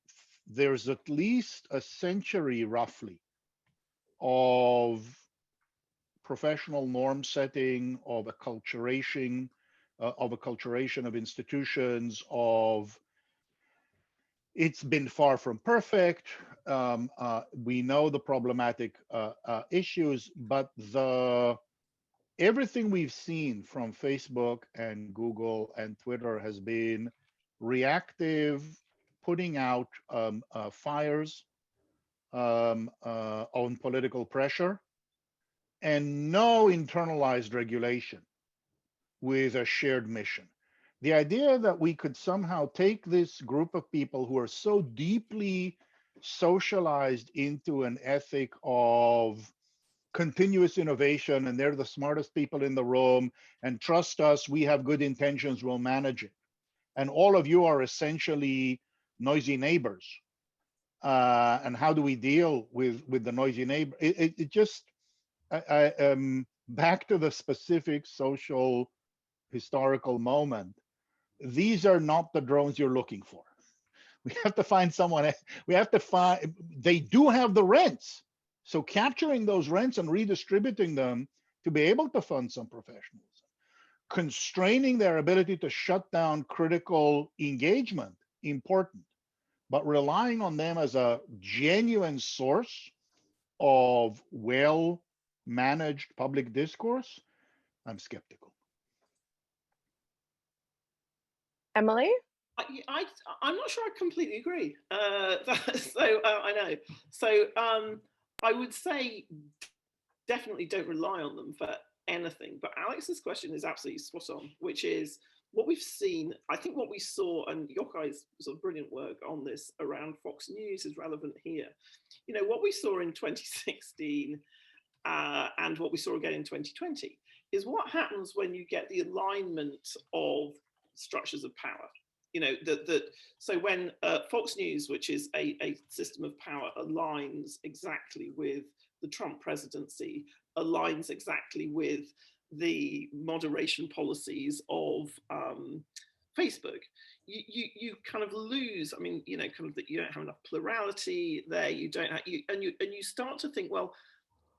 there's at least a century roughly of professional norm setting, of acculturation, of institutions, of it's been far from perfect. We know the problematic issues, but everything we've seen from Facebook and Google and Twitter has been reactive, putting out fires on political pressure, and no internalized regulation with a shared mission. The idea that we could somehow take this group of people who are so deeply socialized into an ethic of continuous innovation, and they're the smartest people in the room, and trust us, we have good intentions, we'll manage it. And all of you are essentially noisy neighbors. And how do we deal with the noisy neighbor? It just, back to the specific social historical moment, these are not the drones you're looking for. We have to find someone, they do have the rents. So capturing those rents and redistributing them to be able to fund some professionalism, constraining their ability to shut down critical engagement, important, but relying on them as a genuine source of well-managed public discourse, I'm skeptical. Emily? I'm not sure I completely agree. I know. So I would say definitely don't rely on them for anything. But Alex's question is absolutely spot on, which is what we've seen. I think what we saw, and Yochai's sort of brilliant work on this around Fox News is relevant here. You know, what we saw in 2016 and what we saw again in 2020 is what happens when you get the alignment of structures of power. You know, so when Fox News, which is a system of power, aligns exactly with the Trump presidency, aligns exactly with the moderation policies of Facebook, you kind of lose. I mean, you know, kind of that you don't have enough plurality there. You don't have, and you start to think, well,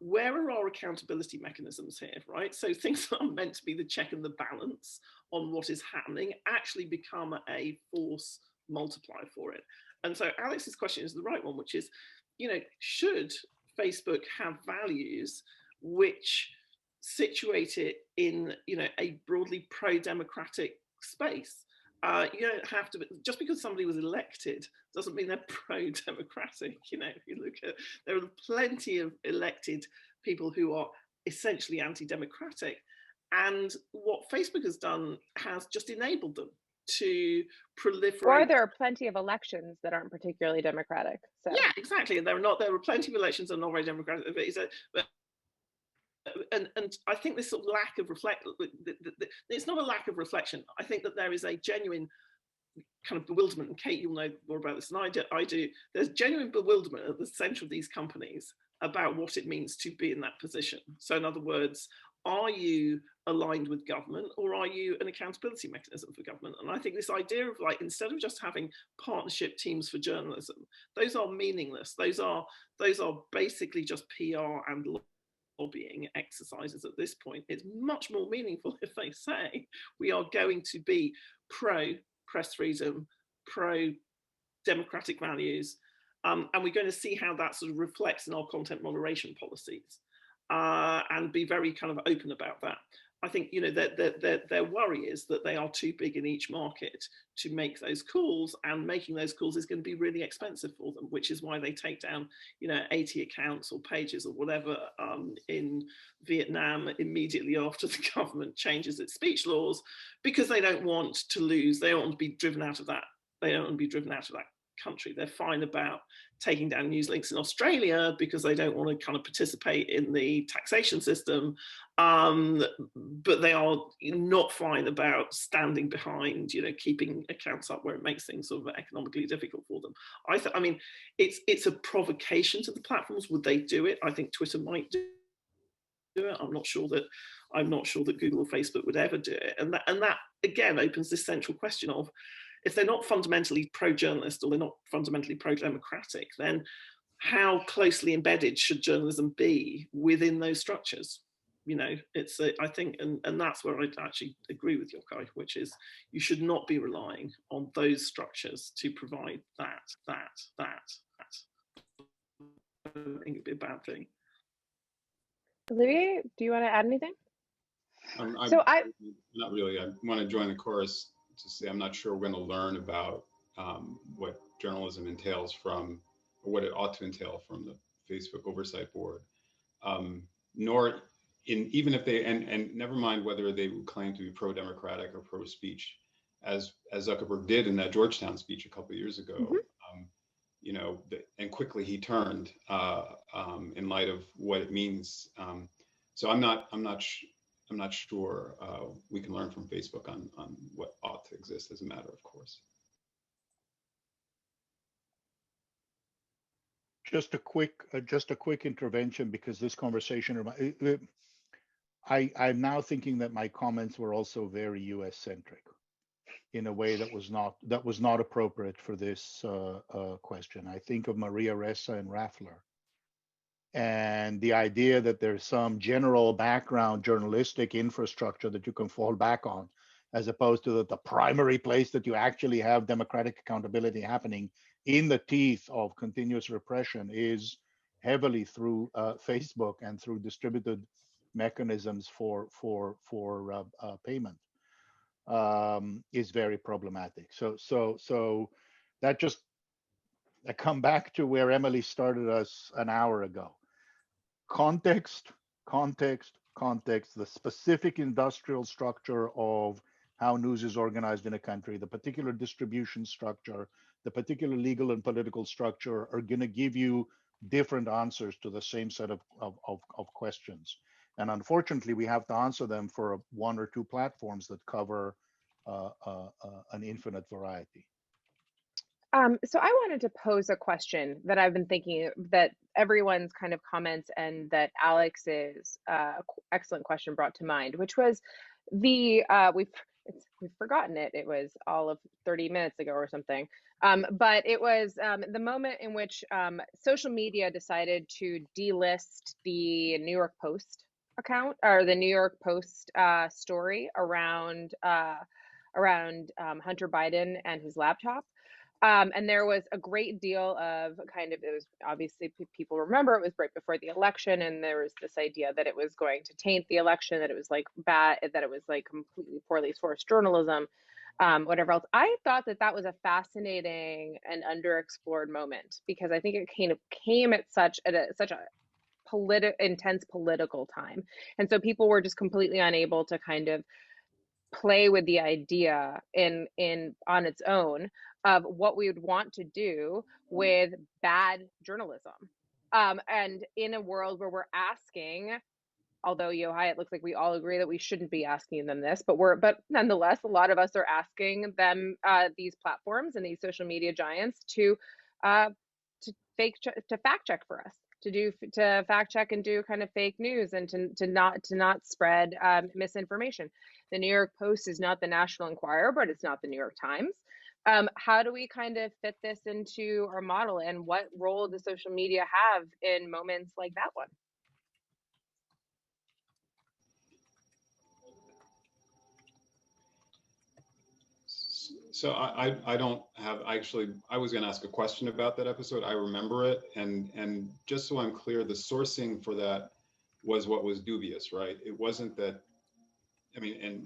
where are our accountability mechanisms here, right? So things that are meant to be the check and the balance on what is happening actually become a force multiplier for it. And so Alex's question is the right one, which is, you know, should Facebook have values which situate it in, you know, a broadly pro-democratic space? You don't have to, just because somebody was elected doesn't mean they're pro-democratic. You know, if you look at, there are plenty of elected people who are essentially anti-democratic. And what Facebook has done has just enabled them to proliferate. Or there are plenty of elections that aren't particularly democratic. So. Yeah, exactly. And there are plenty of elections that are not very democratic. And I think this sort of lack of it's not a lack of reflection. I think that there is a genuine kind of bewilderment, and Kate, you'll know more about this than I do. There's genuine bewilderment at the center of these companies about what it means to be in that position. So in other words, are you aligned with government, or are you an accountability mechanism for government? And I think this idea of, like, instead of just having partnership teams for journalism, those are meaningless. Those are basically just PR and lobbying exercises at this point. It's much more meaningful if they say we are going to be pro press freedom, pro democratic values, and we're going to see how that sort of reflects in our content moderation policies, and be very kind of open about that. I think, you know, their worry is that they are too big in each market to make those calls, and making those calls is going to be really expensive for them, which is why they take down, you know, 80 accounts or pages or whatever in Vietnam immediately after the government changes its speech laws, because they don't want to lose, they don't want to be driven out of that they don't want to be driven out of that country. They're fine about taking down news links in Australia because they don't want to kind of participate in the taxation system, but they are not fine about standing behind, keeping accounts up where it makes things sort of economically difficult for them. I mean, it's a provocation to the platforms. Would they do it? I think Twitter might do it. I'm not sure that Google or Facebook would ever do it. And that again opens this central question of, if they're not fundamentally pro-journalist or they're not fundamentally pro-democratic, then how closely embedded should journalism be within those structures? I think, and that's where I actually agree with Yochai, which is you should not be relying on those structures to provide that. I think it'd be a bad thing. Olivier, do you want to add anything? Not really. I want to join the chorus to say I'm not sure we're going to learn about what journalism entails from, or what it ought to entail from the Facebook Oversight Board, nor even if they, and never mind whether they would claim to be pro-democratic or pro-speech, as Zuckerberg did in that Georgetown speech a couple of years ago. Mm-hmm. And quickly he turned in light of what it means. So I'm not sure we can learn from Facebook on what ought to exist as a matter of course. Just a quick intervention, because this conversation, I'm now thinking that my comments were also very US centric in a way that was not appropriate for this question. I think of Maria Ressa and Raffler, and the idea that there's some general background journalistic infrastructure that you can fall back on, as opposed to the primary place that you actually have democratic accountability happening in the teeth of continuous repression, is heavily through Facebook and through distributed mechanisms for payment, is very problematic. So that just, I come back to where Emily started us an hour ago. Context, the specific industrial structure of how news is organized in a country, the particular distribution structure, the particular legal and political structure are going to give you different answers to the same set of questions. And unfortunately, we have to answer them for one or two platforms that cover an infinite variety. So I wanted to pose a question that I've been thinking, that everyone's kind of comments and that Alex's excellent question brought to mind, which was we've forgotten it. It was all of 30 minutes ago or something. But it was the moment in which social media decided to delist the New York Post account, or the New York Post story around Hunter Biden and his laptop. And there was a great deal of it was obviously, people remember it was right before the election, and there was this idea that it was going to taint the election, that it was like bad, that it was like completely poorly sourced journalism, whatever else. I thought that was a fascinating and underexplored moment, because I think it came at such a intense political time. And so people were just completely unable to kind of play with the idea on its own of what we would want to do with bad journalism. And in a world where we're asking, although Yochai, it looks like we all agree that we shouldn't be asking them this, but nonetheless, a lot of us are asking them, these platforms and these social media giants, to fact check for us, to fact check and do kind of fake news, and to not spread misinformation. The New York Post is not the National Enquirer, but it's not the New York Times. How do we kind of fit this into our model, and what role does social media have in moments like that one? So I don't have, actually, I was going to ask a question about that episode. I remember it, and just so I'm clear, the sourcing for that was what was dubious, right? It wasn't that, I mean,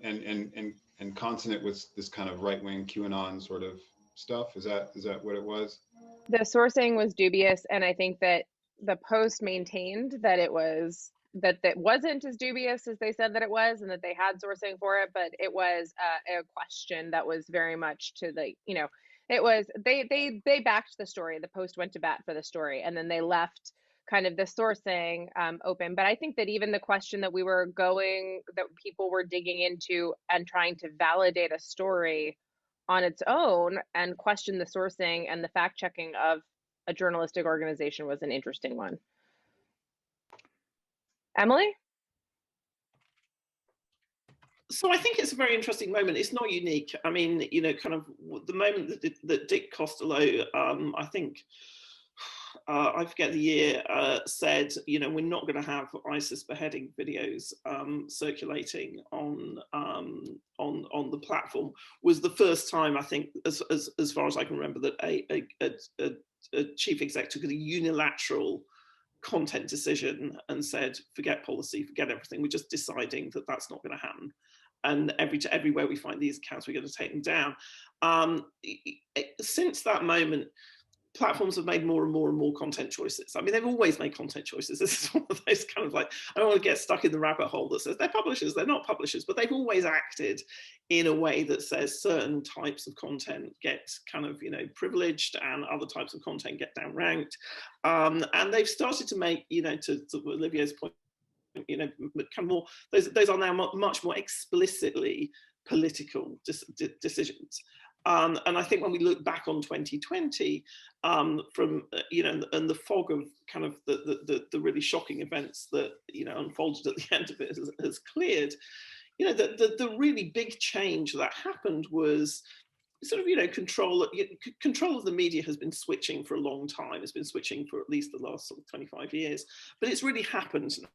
and consonant with this kind of right-wing QAnon sort of stuff. Is that what it was? The sourcing was dubious, and I think that the Post maintained that it was, that wasn't as dubious as they said that it was, and that they had sourcing for it, but it was a question that was very much to the, It was they backed the story. The Post went to bat for the story, and then they left kind of the sourcing open. But I think that even the question that that people were digging into and trying to validate a story on its own and question the sourcing and the fact checking of a journalistic organization was an interesting one. Emily? So I think it's a very interesting moment. It's not unique. I mean, you know, kind of the moment that Dick Costolo, I think, I forget the year, said, you know, we're not going to have ISIS beheading videos circulating on the platform, was the first time, I think, as far as I can remember, that a chief exec took a unilateral content decision and said, forget policy, forget everything. We're just deciding that that's not going to happen. And everywhere we find these accounts, we're going to take them down. Since that moment, platforms have made more and more and more content choices. I mean, they've always made content choices. This is one of those kind of like, I don't want to get stuck in the rabbit hole that says they're publishers, they're not publishers, but they've always acted in a way that says certain types of content get kind of, you know, privileged and other types of content get downranked. And they've started to make, you know, to Olivier's point, you know, kind of more, those are now much more explicitly political decisions. And I think when we look back on 2020, from you know, and the fog of kind of the really shocking events that, you know, unfolded at the end of it has cleared, you know, the really big change that happened was sort of, you know, control of the media has been switching for a long time. It's been switching for at least the last sort of 25 years, but it's really happened now.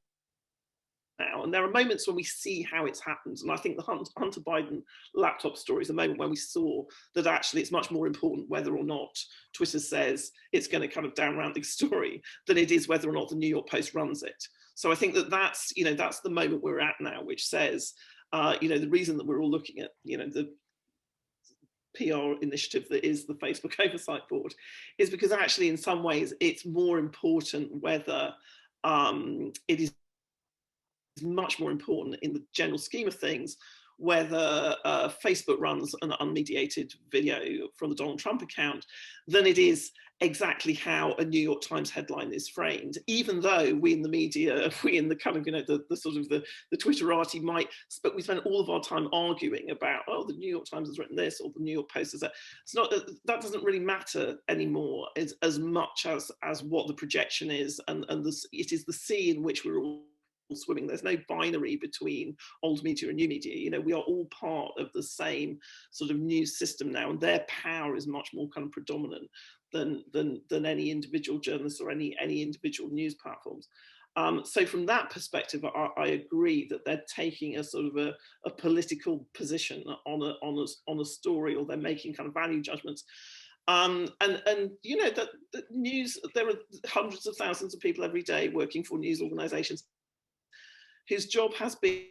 And there are moments when we see how it's happened. And I think the Hunter Biden laptop story is a moment when we saw that actually it's much more important whether or not Twitter says it's going to kind of downround the story than it is whether or not the New York Post runs it. So I think that's, you know, that's the moment we're at now, which says, you know, the reason that we're all looking at, you know, the PR initiative that is the Facebook Oversight Board is because actually in some ways it's more important whether it is much more important in the general scheme of things whether Facebook runs an unmediated video from the Donald Trump account than it is exactly how a New York Times headline is framed, even though we in the media, we in the kind of, you know, the sort of the Twitterati might, but we spend all of our time arguing about, oh, the New York Times has written this or the New York Post has that. It's not, that doesn't really matter anymore as much as what the projection is, and it is the sea in which we're all swimming. There's no binary between old media and new media. You know, we are all part of the same sort of news system now, and their power is much more kind of predominant than any individual journalists or any individual news platforms. So from that perspective, I agree that they're taking a sort of a political position on a story, or they're making kind of value judgments. And you know, that news, there are hundreds of thousands of people every day working for news organizations whose job has been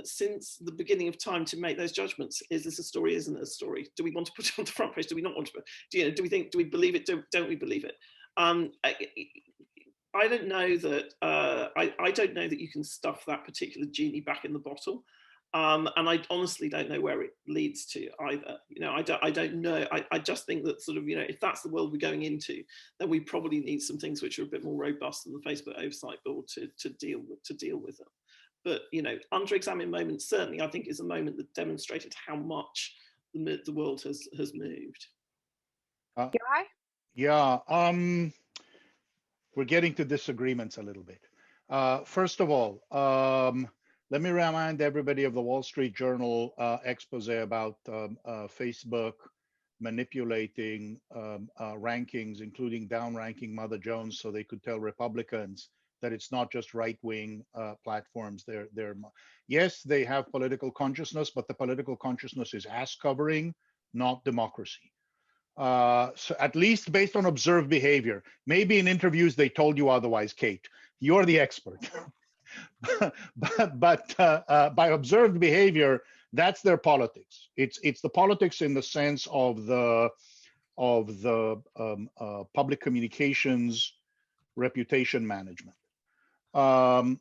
since the beginning of time to make those judgments. Is this a story? Isn't it a story? Do we want to put it on the front page? Do we not want to? Do we think? Do we believe it? Don't we believe it? I don't know that. I don't know that you can stuff that particular genie back in the bottle. And I honestly don't know where it leads to either. You know, I don't know. I just think that sort of, you know, if that's the world we're going into, then we probably need some things which are a bit more robust than the Facebook Oversight Board to deal with them. But, you know, under examine moment, certainly I think is a moment that demonstrated how much the world has moved. Yeah, we're getting to disagreements a little bit. First of all, let me remind everybody of the Wall Street Journal expose about Facebook manipulating rankings, including downranking Mother Jones, so they could tell Republicans that it's not just right-wing platforms. Yes, they have political consciousness, but the political consciousness is ass covering, not democracy. So at least based on observed behavior. Maybe in interviews they told you otherwise, Kate. You're the expert. but by observed behavior, that's their politics. It's the politics in the sense of the public communications reputation management. And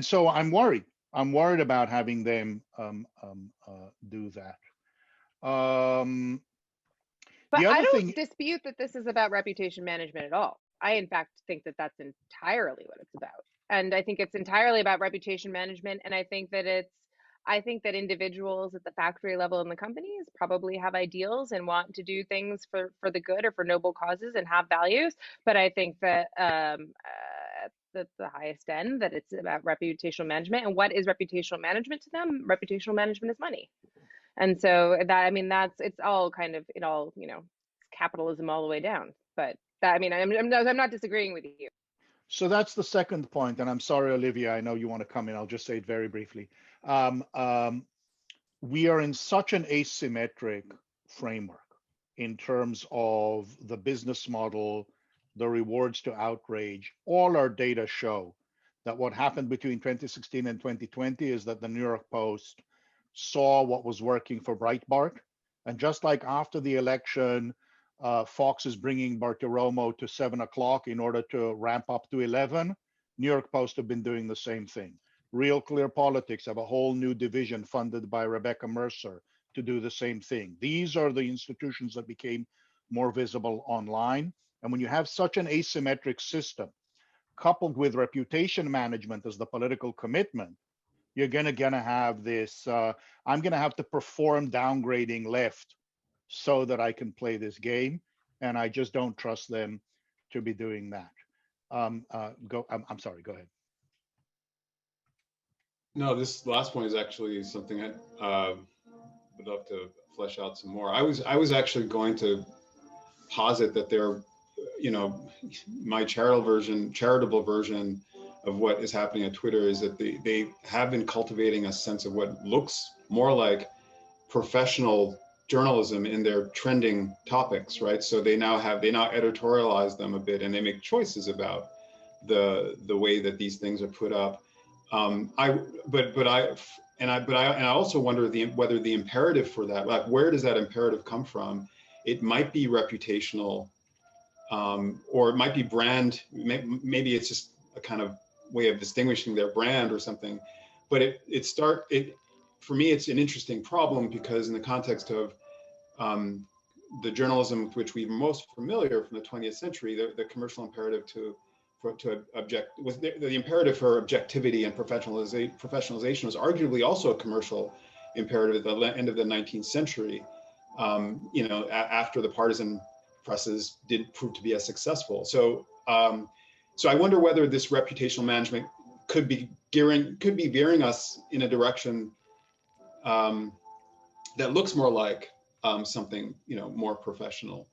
so I'm worried. I'm worried about having them do that. Um, But the I other don't thing, dispute that this is about reputation management at all. I, in fact, think that that's entirely what it's about. And I think it's entirely about reputation management. And I think that individuals at the factory level in the companies probably have ideals and want to do things for the good or for noble causes and have values. But I think that at the highest end, that it's about reputational management. And what is reputational management to them? Reputational management is money. And so that, I mean, it's all kind of, it all, capitalism all the way down. But that, I mean, I'm not disagreeing with you. so that's the second point, and I'm sorry, Olivia, I know you want to come in. I'll just say it very briefly. Um, um, we are in such an asymmetric framework in terms of the business model, the rewards to outrage. All our data show that what happened between 2016 and 2020 is that the New York Post saw what was working for Breitbart. And just like after the election, Fox is bringing Bartiromo to 7 o'clock in order to ramp up to 11, New York Post have been doing the same thing. Real Clear Politics have a whole new division funded by Rebecca Mercer to do the same thing. These are the institutions that became more visible online. And when you have such an asymmetric system, coupled with reputation management as the political commitment, you're gonna have this, I'm gonna have to perform downgrading left so that I can play this game. And I just don't trust them to be doing that. I'm sorry, go ahead. No, this last point is actually something I would love to flesh out some more. I was actually going to posit that there, my charitable version of what is happening at Twitter is that they have been cultivating a sense of what looks more like professional journalism in their trending topics, right? So they now editorialize them a bit, and they make choices about the way that these things are put up. I also wonder whether the imperative for that, like, where does that imperative come from? It might be reputational, or it might be brand. Maybe it's just a kind of way of distinguishing their brand or something. But for me, it's an interesting problem, because in the context of the journalism with which we're most familiar from the 20th century, the commercial imperative the imperative for objectivity and professionalization was arguably also a commercial imperative at the end of the 19th century. After the partisan presses didn't prove to be as successful. So I wonder whether this reputational management could be veering us in a direction that looks more like something more professional.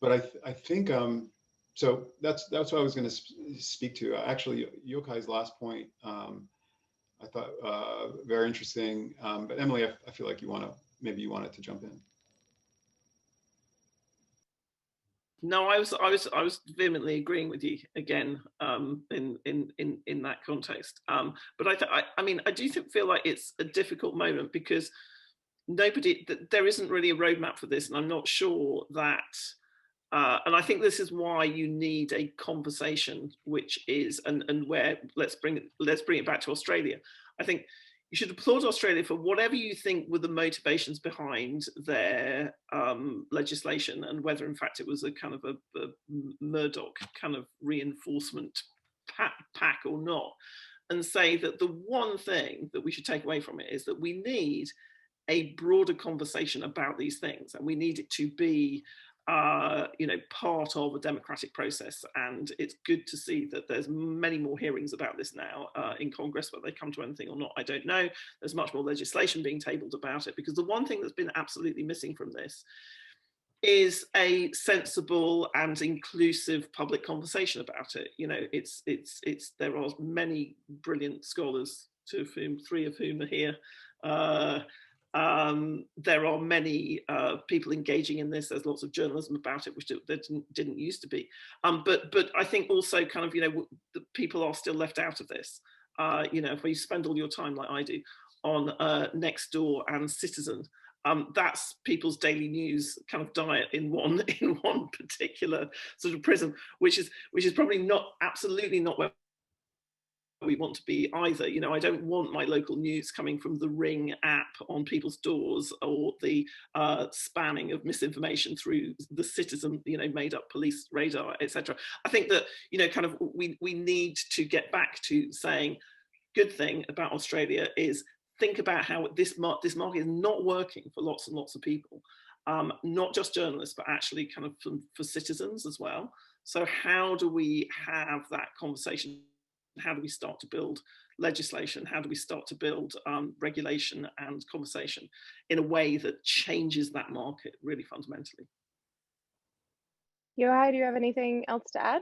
But I think so that's what I was going to speak to. Actually, Yokai's last point I thought very interesting. But Emily, I feel like you wanted to jump in. No, I was vehemently agreeing with you again in that context. But I do feel like it's a difficult moment, because there isn't really a roadmap for this, and I'm not sure that. And I think this is why you need a conversation, which is and where let's bring it back to Australia. I think you should applaud Australia for whatever you think were the motivations behind their legislation, and whether in fact it was a kind of a Murdoch kind of reinforcement pack or not, and say that the one thing that we should take away from it is that we need a broader conversation about these things, and we need it to be part of a democratic process. And it's good to see that there's many more hearings about this now in Congress. Whether they come to anything or not, I don't know. There's much more legislation being tabled about it, because the one thing that's been absolutely missing from this is a sensible and inclusive public conversation about it. There are many brilliant scholars, three of whom are here. There are many people engaging in this. There's lots of journalism about it, which there didn't used to be. But I think also kind of, the people are still left out of this. If you spend all your time like I do on Nextdoor and Citizen, that's people's daily news kind of diet in one particular sort of prism, which is probably absolutely not where we want to be either. You know, I don't want my local news coming from the Ring app on people's doors, or the spanning of misinformation through the Citizen, you know, made up police radar, etc. I think that, you know, kind of we need to get back to saying, good thing about Australia is think about how this market is not working for lots and lots of people, not just journalists, but actually kind of for citizens as well. So how do we have that conversation? How do we start to build legislation? How do we start to build regulation and conversation in a way that changes that market really fundamentally? Yohai, do you have anything else to add?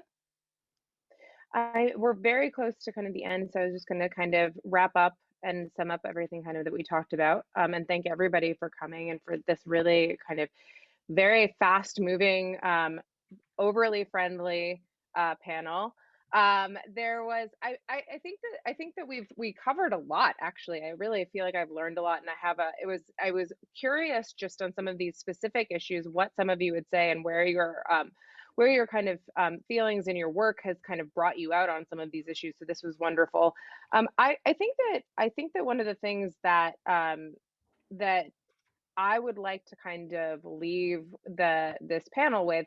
We're very close to kind of the end, so I was just going to kind of wrap up and sum up everything kind of that we talked about, and thank everybody for coming and for this really kind of very fast moving, overly friendly panel. There was, I think that we covered a lot, actually. I really feel like I've learned a lot, and I was curious just on some of these specific issues, what some of you would say, and where your kind of feelings in your work has kind of brought you out on some of these issues. So this was wonderful. I think that one of the things that that I would like to kind of leave this panel with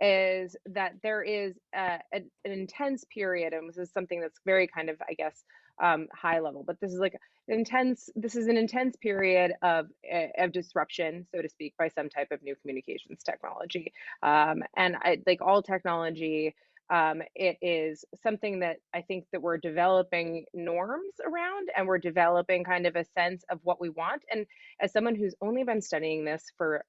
is that there is an intense period, and this is something that's very kind of, I guess, high level, but this is like this is an intense period of disruption, so to speak, by some type of new communications technology. And like all technology, it is something that I think that we're developing norms around, and we're developing kind of a sense of what we want. And as someone who's only been studying this for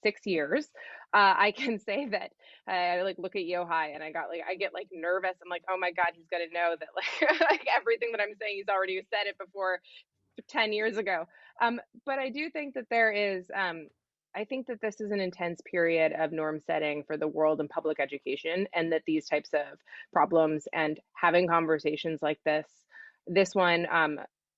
6 years, I can say that I like look at Yohai and I get like nervous. I'm like, oh my God, he's gonna know that like, like everything that I'm saying, he's already said it before 10 years ago. But I do think that there is, I think that this is an intense period of norm setting for the world and public education, and that these types of problems and having conversations like this one,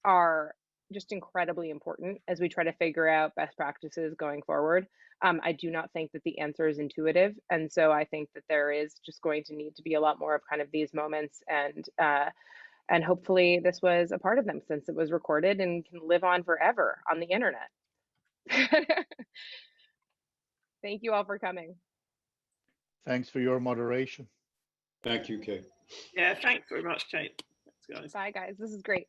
are just incredibly important as we try to figure out best practices going forward. I do not think that the answer is intuitive. And so I think that there is just going to need to be a lot more of kind of these moments, and hopefully this was a part of them, since it was recorded and can live on forever on the internet. Thank you all for coming. Thanks for your moderation. Thank you, Kate. Yeah, thanks very much, Kate. Thanks, guys. Bye, guys. This is great.